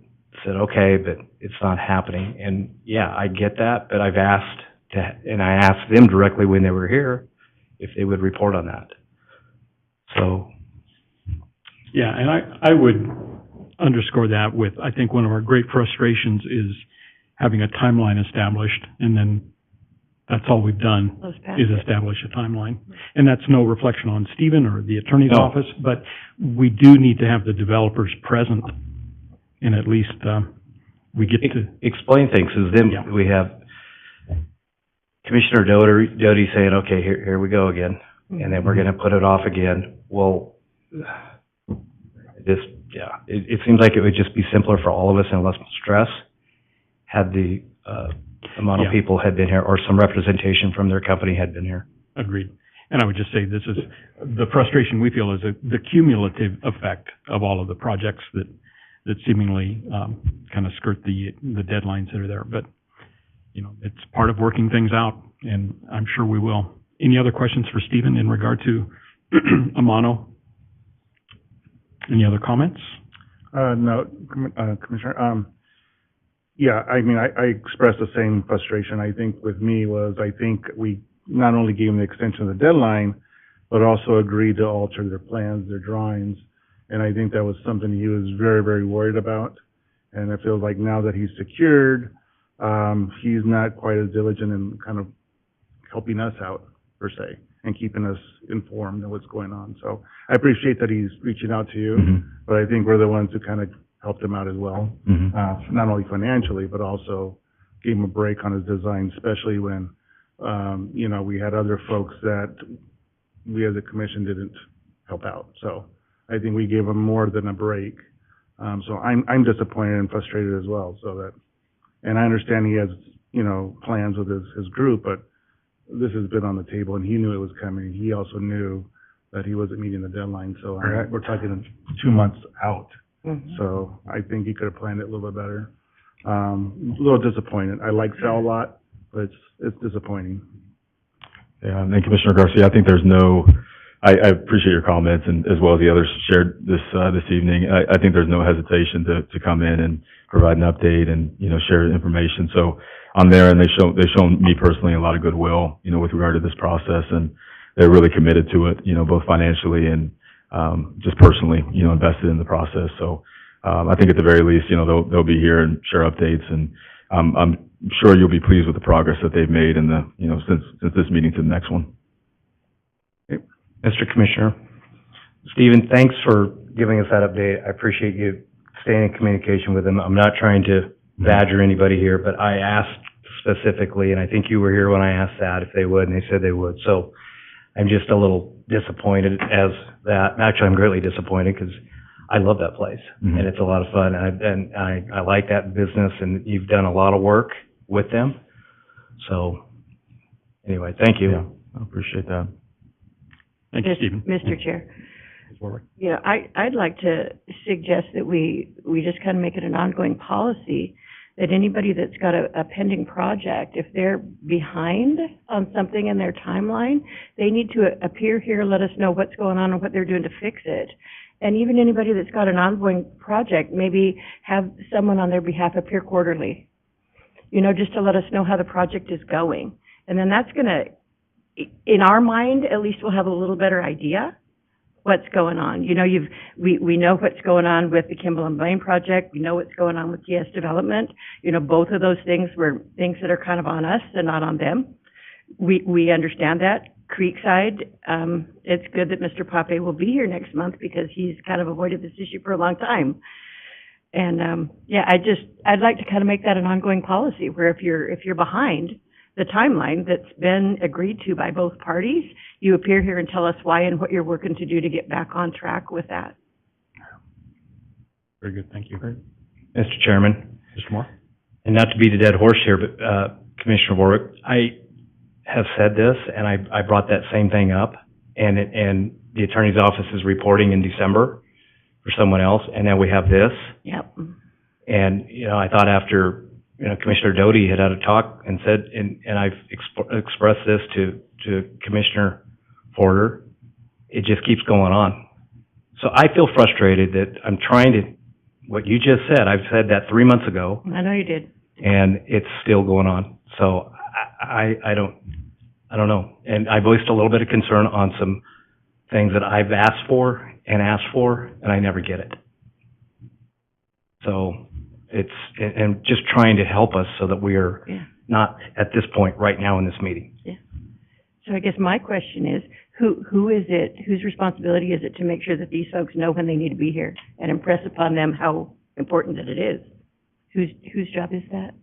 said, okay, but it's not happening. And yeah, I get that, but I've asked and I asked them directly when they were here if they would report on that. So. Yeah, and I would underscore that with, I think one of our great frustrations is having a timeline established, and then that's all we've done, Those past is it. establish a timeline. And that's no reflection on Stephen or the attorney's No. office, but we do need to have the developers present, and at least, we get to, Explain things, because then Yeah. we have Commissioner Doty saying, okay, here we go again, and then we're gonna put it off again. Well, it seems like it would just be simpler for all of us and less stress had the, amount of Yeah. people had been here, or some representation from their company had been here. agreed. And I would just say this is, the frustration we feel is the cumulative effect of all of the projects that seemingly, kind of skirt the deadlines that are there. But, you know, it's part of working things out, and I'm sure we will. Any other questions for Stephen in regard to Amano? Any other comments? No, Commissioner, yeah, I mean, I expressed the same frustration. I think with me was, I think we not only gave them the extension of the deadline, but also agreed to alter their plans, their drawings. And I think that was something he was very, very worried about. And it feels like now that he's secured, he's not quite as diligent in kind of helping us out, per se, and keeping us informed of what's going on. So I appreciate that he's reaching out to you, Mhm. but I think we're the ones who kind of helped him out as well. Mhm. Not only financially, but also gave him a break on his design, especially when, you know, we had other folks that we as a commission didn't help out. So I think we gave him more than a break. So I'm disappointed and frustrated as well, so that, and I understand he has, you know, plans with his group, but this has been on the table and he knew it was coming. He also knew that he wasn't meeting the deadline, so we're talking 2 months out. So I think he could have planned it a little bit better. A little disappointed. I like Sal a lot, but it's disappointing. Yeah, and Commissioner Garcia, I think there's no, I appreciate your comments, and as well as the others shared this evening. I think there's no hesitation to come in and provide an update and, you know, share information. So I'm there, and they've shown me personally a lot of goodwill, you know, with regard to this process, and they're really committed to it, you know, both financially and just personally, you know, invested in the process. So I think at the very least, you know, they'll be here and share updates, and I'm sure you'll be pleased with the progress that they've made in the, you know, since this meeting to the next one. Mr. Commissioner, Stephen, thanks for giving us that update. I appreciate you staying in communication with them. I'm not trying to badger anybody here, but I asked specifically, and I think you were here when I asked that, if they would, and they said they would. So I'm just a little disappointed as that. Actually, I'm greatly disappointed because I love that place, Mhm. and it's a lot of fun, and I like that business, and you've done a lot of work with them. So anyway, thank you. Yeah, I appreciate that. Thank you, Stephen. Mr. Chair, Ms. Warwick. you know, I'd like to suggest that we just kind of make it an ongoing policy that anybody that's got a pending project, if they're behind on something in their timeline, they need to appear here, let us know what's going on and what they're doing to fix it. And even anybody that's got an ongoing project, maybe have someone on their behalf appear quarterly, you know, just to let us know how the project is going. And then that's gonna, in our mind, at least we'll have a little better idea what's going on. You know, we know what's going on with the Kimball and Blaine project. We know what's going on with GS Development. You know, both of those things were things that are kind of on us and not on them. We understand that. Creekside, it's good that Mr. Pape will be here next month because he's kind of avoided this issue for a long time. And, yeah, I'd like to kind of make that an ongoing policy where if you're behind the timeline that's been agreed to by both parties, you appear here and tell us why and what you're working to do to get back on track with that. Very good, thank you. Mr. Chairman, Mr. Moore? and not to beat a dead horse here, but Commissioner Warwick, I have said this, and I brought that same thing up, and the attorney's office is reporting in December for someone else, and now we have this. Yep. And, you know, I thought after, you know, Commissioner Doty had a talk and said, and I've expressed this to Commissioner Porter, it just keeps going on. So I feel frustrated that I'm trying to, what you just said, I've said that 3 months ago, I know you did. and it's still going on. So I don't know. And I voiced a little bit of concern on some things that I've asked for, and I never get it. So and just trying to help us so that we are Yeah. not at this point right now in this meeting. So I guess my question is, who is it, whose responsibility is it to make sure that these folks know when they need to be here and impress upon them how important that it is? Whose job is that?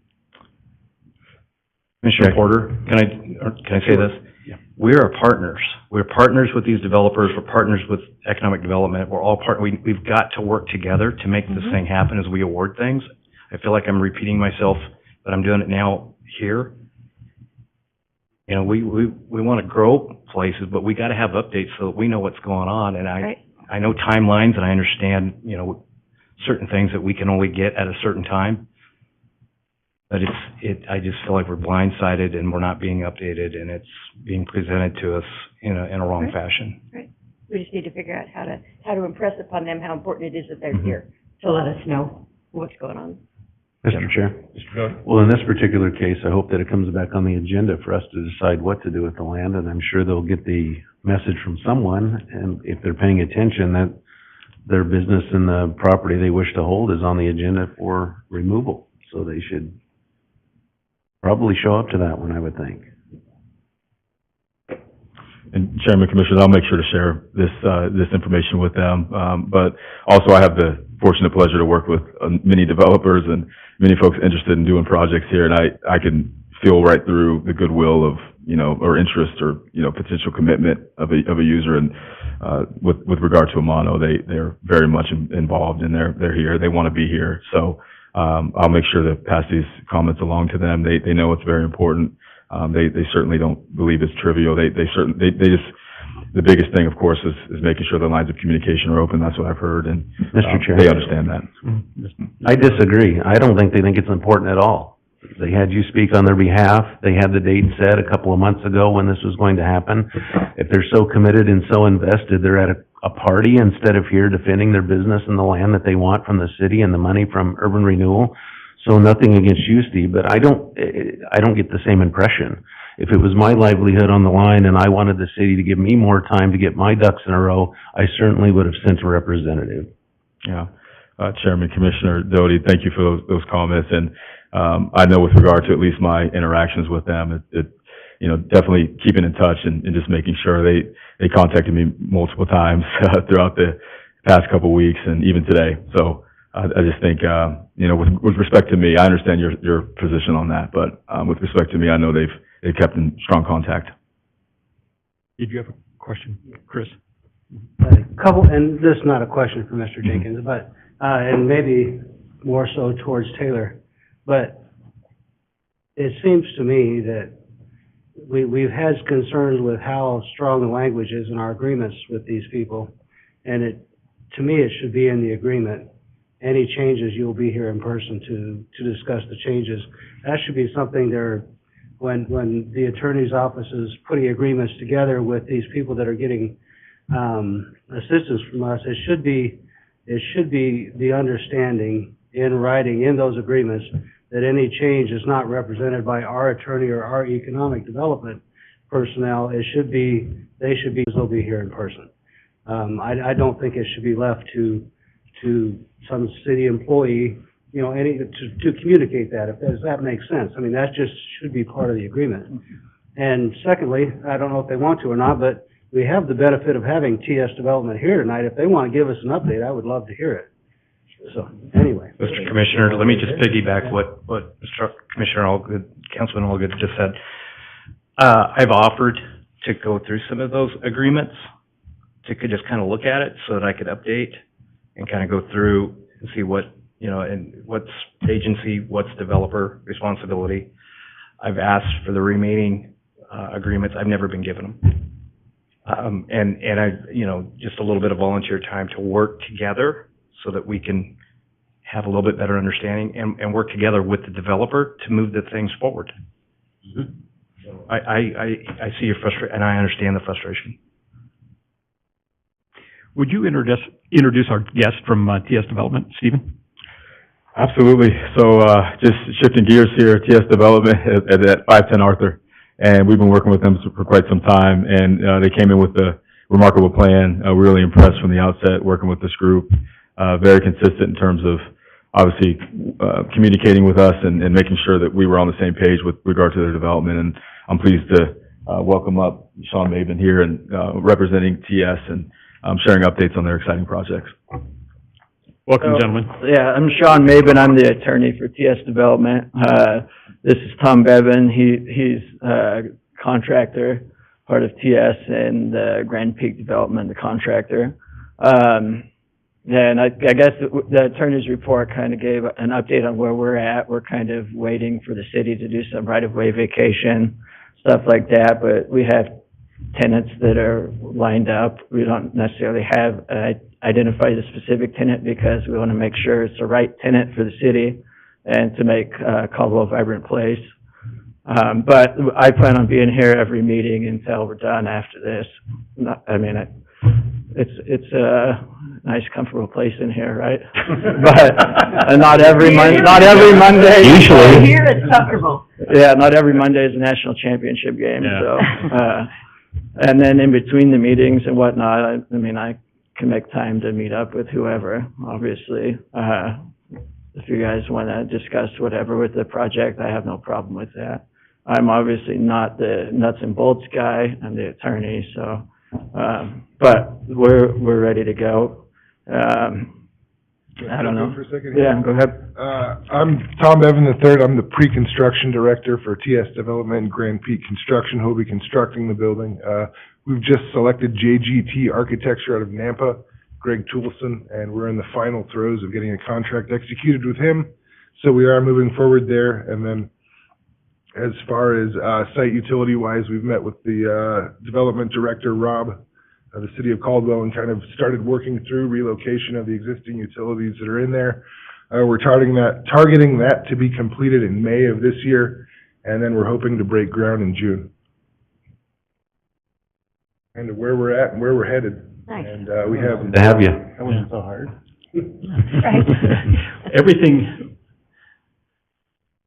Commissioner Porter, can I say this? Yeah. We are partners. We're partners with these developers. We're partners with economic development. We're all we've got to work together to make this thing happen as we award things. I feel like I'm repeating myself, but I'm doing it now here. You know, we want to grow places, but we got to have updates so that we know what's going on. And Right. I know timelines, and I understand, you know, certain things that we can only get at a certain time. But I just feel like we're blindsided and we're not being updated, and it's being presented to us in a wrong Right. fashion. Right. We just need to figure out how to impress upon them how important it is that they're Mhm. here, to let us know what's going on. Mr. Chair? Well, in this particular case, I hope that it comes back on the agenda for us to decide what to do with the land, and I'm sure they'll get the message from someone, and if they're paying attention, that their business and the property they wish to hold is on the agenda for removal. So they should probably show up to that one, I would think. And Chairman, Commissioners, I'll make sure to share this information with them. But also I have the fortunate pleasure to work with many developers and many folks interested in doing projects here. And I can feel right through the goodwill of, you know, or interest or, you know, potential commitment of a user. And, with regard to Amano, they're very much involved and they're here. They want to be here. So, I'll make sure to pass these comments along to them. They know it's very important. They certainly don't believe it's trivial. They just, the biggest thing, of course, is making sure the lines of communication are open. That's what I've heard, and Mr. Chair. they understand that. I disagree. I don't think they think it's important at all. They had you speak on their behalf. They had the date set a couple of months ago when this was going to happen. If they're so committed and so invested, they're at a party instead of here defending their business and the land that they want from the city and the money from urban renewal. So nothing against you, Steve, but I don't get the same impression. If it was my livelihood on the line and I wanted the city to give me more time to get my ducks in a row, I certainly would have sent a representative. Yeah. Chairman, Commissioner Doty, thank you for those comments. And, I know with regard to at least my interactions with them, you know, definitely keeping in touch and just making sure they contacted me multiple times throughout the past couple of weeks and even today. So I just think, you know, with respect to me, I understand your position on that, but, with respect to me, I know they've kept in strong contact. Did you have a question, Chris? And this is not a question for Mr. Jenkins, but, and maybe more so towards Taylor, but it seems to me that we've had concerns with how strong the language is in our agreements with these people, and to me, it should be in the agreement. Any changes, you'll be here in person to discuss the changes. That should be something when the attorney's office is putting agreements together with these people that are getting assistance from us, it should be the understanding in writing in those agreements that any change is not represented by our attorney or our economic development personnel. They should be they'll be here in person. I don't think it should be left to some city employee, you know, to communicate that, if that makes sense. I mean, that just should be part of the agreement. And secondly, I don't know if they want to or not, but we have the benefit of having TS Development here tonight. If they want to give us an update, I would love to hear it. So, anyway. Mr. Commissioner, let me just piggyback what Mr. Commissioner Allgood, Councilman Allgood just said. I've offered to go through some of those agreements to just kind of look at it so that I could update and kind of go through and see what, you know, and what's agency, what's developer responsibility. I've asked for the remaining agreements. I've never been given them. And I, you know, just a little bit of volunteer time to work together so that we can have a little bit better understanding and work together with the developer to move the things forward. Mm-hmm. So I see your frustration, and I understand the frustration. Would you introduce our guest from TS Development, Stephen? Absolutely. So, just shifting gears here, TS Development at 510 Arthur, and we've been working with them for quite some time, and they came in with a remarkable plan. We're really impressed from the outset working with this group. Very consistent in terms of obviously, communicating with us and making sure that we were on the same page with regard to their development. And I'm pleased to, welcome up Sean Maven here and, representing TS and, sharing updates on their exciting projects. Welcome, gentlemen. Yeah, I'm Sean Maben. I'm the attorney for TS Development. This is Tom Bevan. He's a contractor, part of TS, and Grand Peak Development, the contractor. And I guess the attorney's report kind of gave an update on where we're at. We're kind of waiting for the city to do some right-of-way vacation, stuff like that, but we have tenants that are lined up. We don't necessarily have identified a specific tenant because we want to make sure it's the right tenant for the city and to make Caldwell a vibrant place. But I plan on being here every meeting until we're done after this. It's a nice, comfortable place in here, right? But not every Monday. Usually. Here it's comfortable. Yeah, not every Monday is a national championship game, Yeah. so, and then in between the meetings and whatnot, I can make time to meet up with whoever, obviously. If you guys want to discuss whatever with the project, I have no problem with that. I'm obviously not the nuts and bolts guy, I'm the attorney, so, but we're ready to go. I don't know. For a second? Yeah, go ahead. I'm Tom Bevan III. I'm the pre-construction director for TS Development and Grand Peak Construction, who'll be constructing the building. We've just selected JGT Architecture out of Nampa, Greg Toulson, and we're in the final throes of getting a contract executed with him. So we are moving forward there. And then as far as site utility-wise, we've met with the development director, Rob, the city of Caldwell, and kind of started working through relocation of the existing utilities that are in there. We're targeting that to be completed in May of this year, and then we're hoping to break ground in June. Kind of where we're at and where we're headed. Nice. And we have. To have you. That wasn't so hard. Right. Everything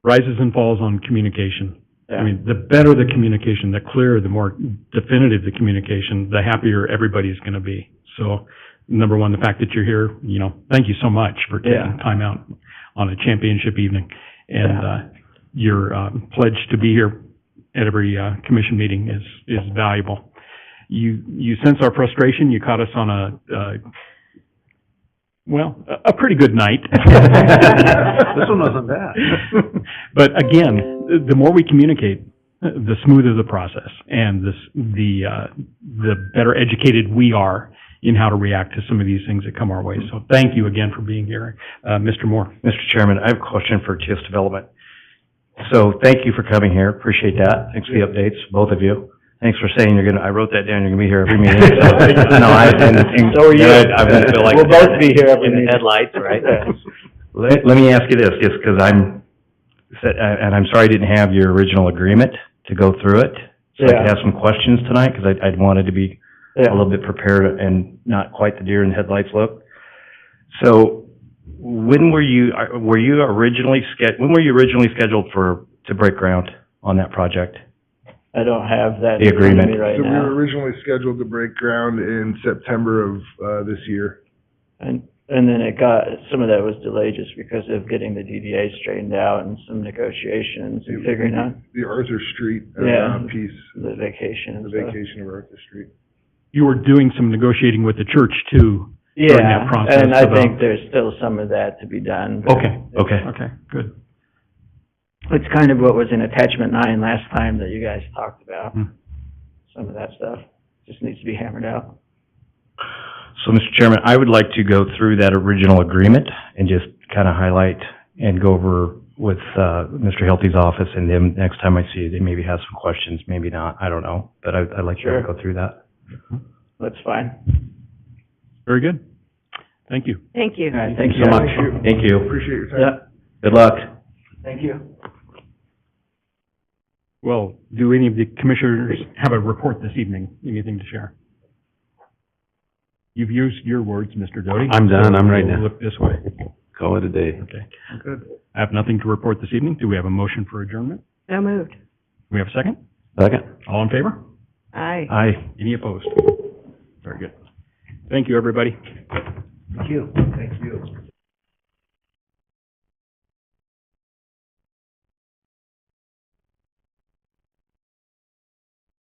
rises and falls on communication. Yeah. I mean, the better the communication, the clearer, the more definitive the communication, the happier everybody's going to be. So, number one, the fact that you're here, thank you so much for taking time out on a championship evening. And your pledge to be here at every commission meeting is valuable. You sense our frustration. You caught us on a pretty good night. This one wasn't bad. But again, the more we communicate, the smoother the process, and the better educated we are in how to react to some of these things that come our way. So thank you again for being here. Mr. Moore. Mr. Chairman, I have a question for TS Development. So thank you for coming here. Appreciate that. Thanks for the updates, both of you. Thanks for saying I wrote that down, you're gonna be here every meeting. So are you. I'm gonna feel like. We'll both be here every in the meeting. headlights, right? Let me ask you this, just because I'm sorry I didn't have your original agreement to go through it. So I could have some questions tonight, because I'd wanted to be a little bit prepared and not quite the deer in the headlights look. So when were you originally scheduled to break ground on that project? I don't have that The agreement. in front of me right So we now. were originally scheduled to break ground in September of this year. And then some of that was delayed just because of getting the DDA straightened out and some negotiations and figuring out The Arthur Street piece, the vacation and the stuff. vacation of Arthur Street. You were doing some negotiating with the church too during that process. And I think there's still some of that to be done. but Okay, good. It's kind of what was in attachment 9 last time that you guys talked about. Some of that stuff just needs to be hammered out. So, Mr. Chairman, I would like to go through that original agreement and just kind of highlight and go over with Mr. Hilty's office, and then next time I see you, they maybe have some questions, maybe not, I don't know. But I'd like to go through that. That's fine. Very good. Thank you. Thank you. All right, thank you So much. guys. Thank you. Appreciate your time. Yeah, Good luck. thank you. Well, do any of the commissioners have a report this evening? Anything to share? You've used your words, Mr. Doty. I'm done. I'm ready We'll now. look this way. Call it a day. Okay. Good. I have nothing to report this evening. Do we have a motion for adjournment? So moved. Do we have a second? Second. All in favor? Aye. Aye. Any opposed? Very good. Thank you, everybody. Thank you. Thank you.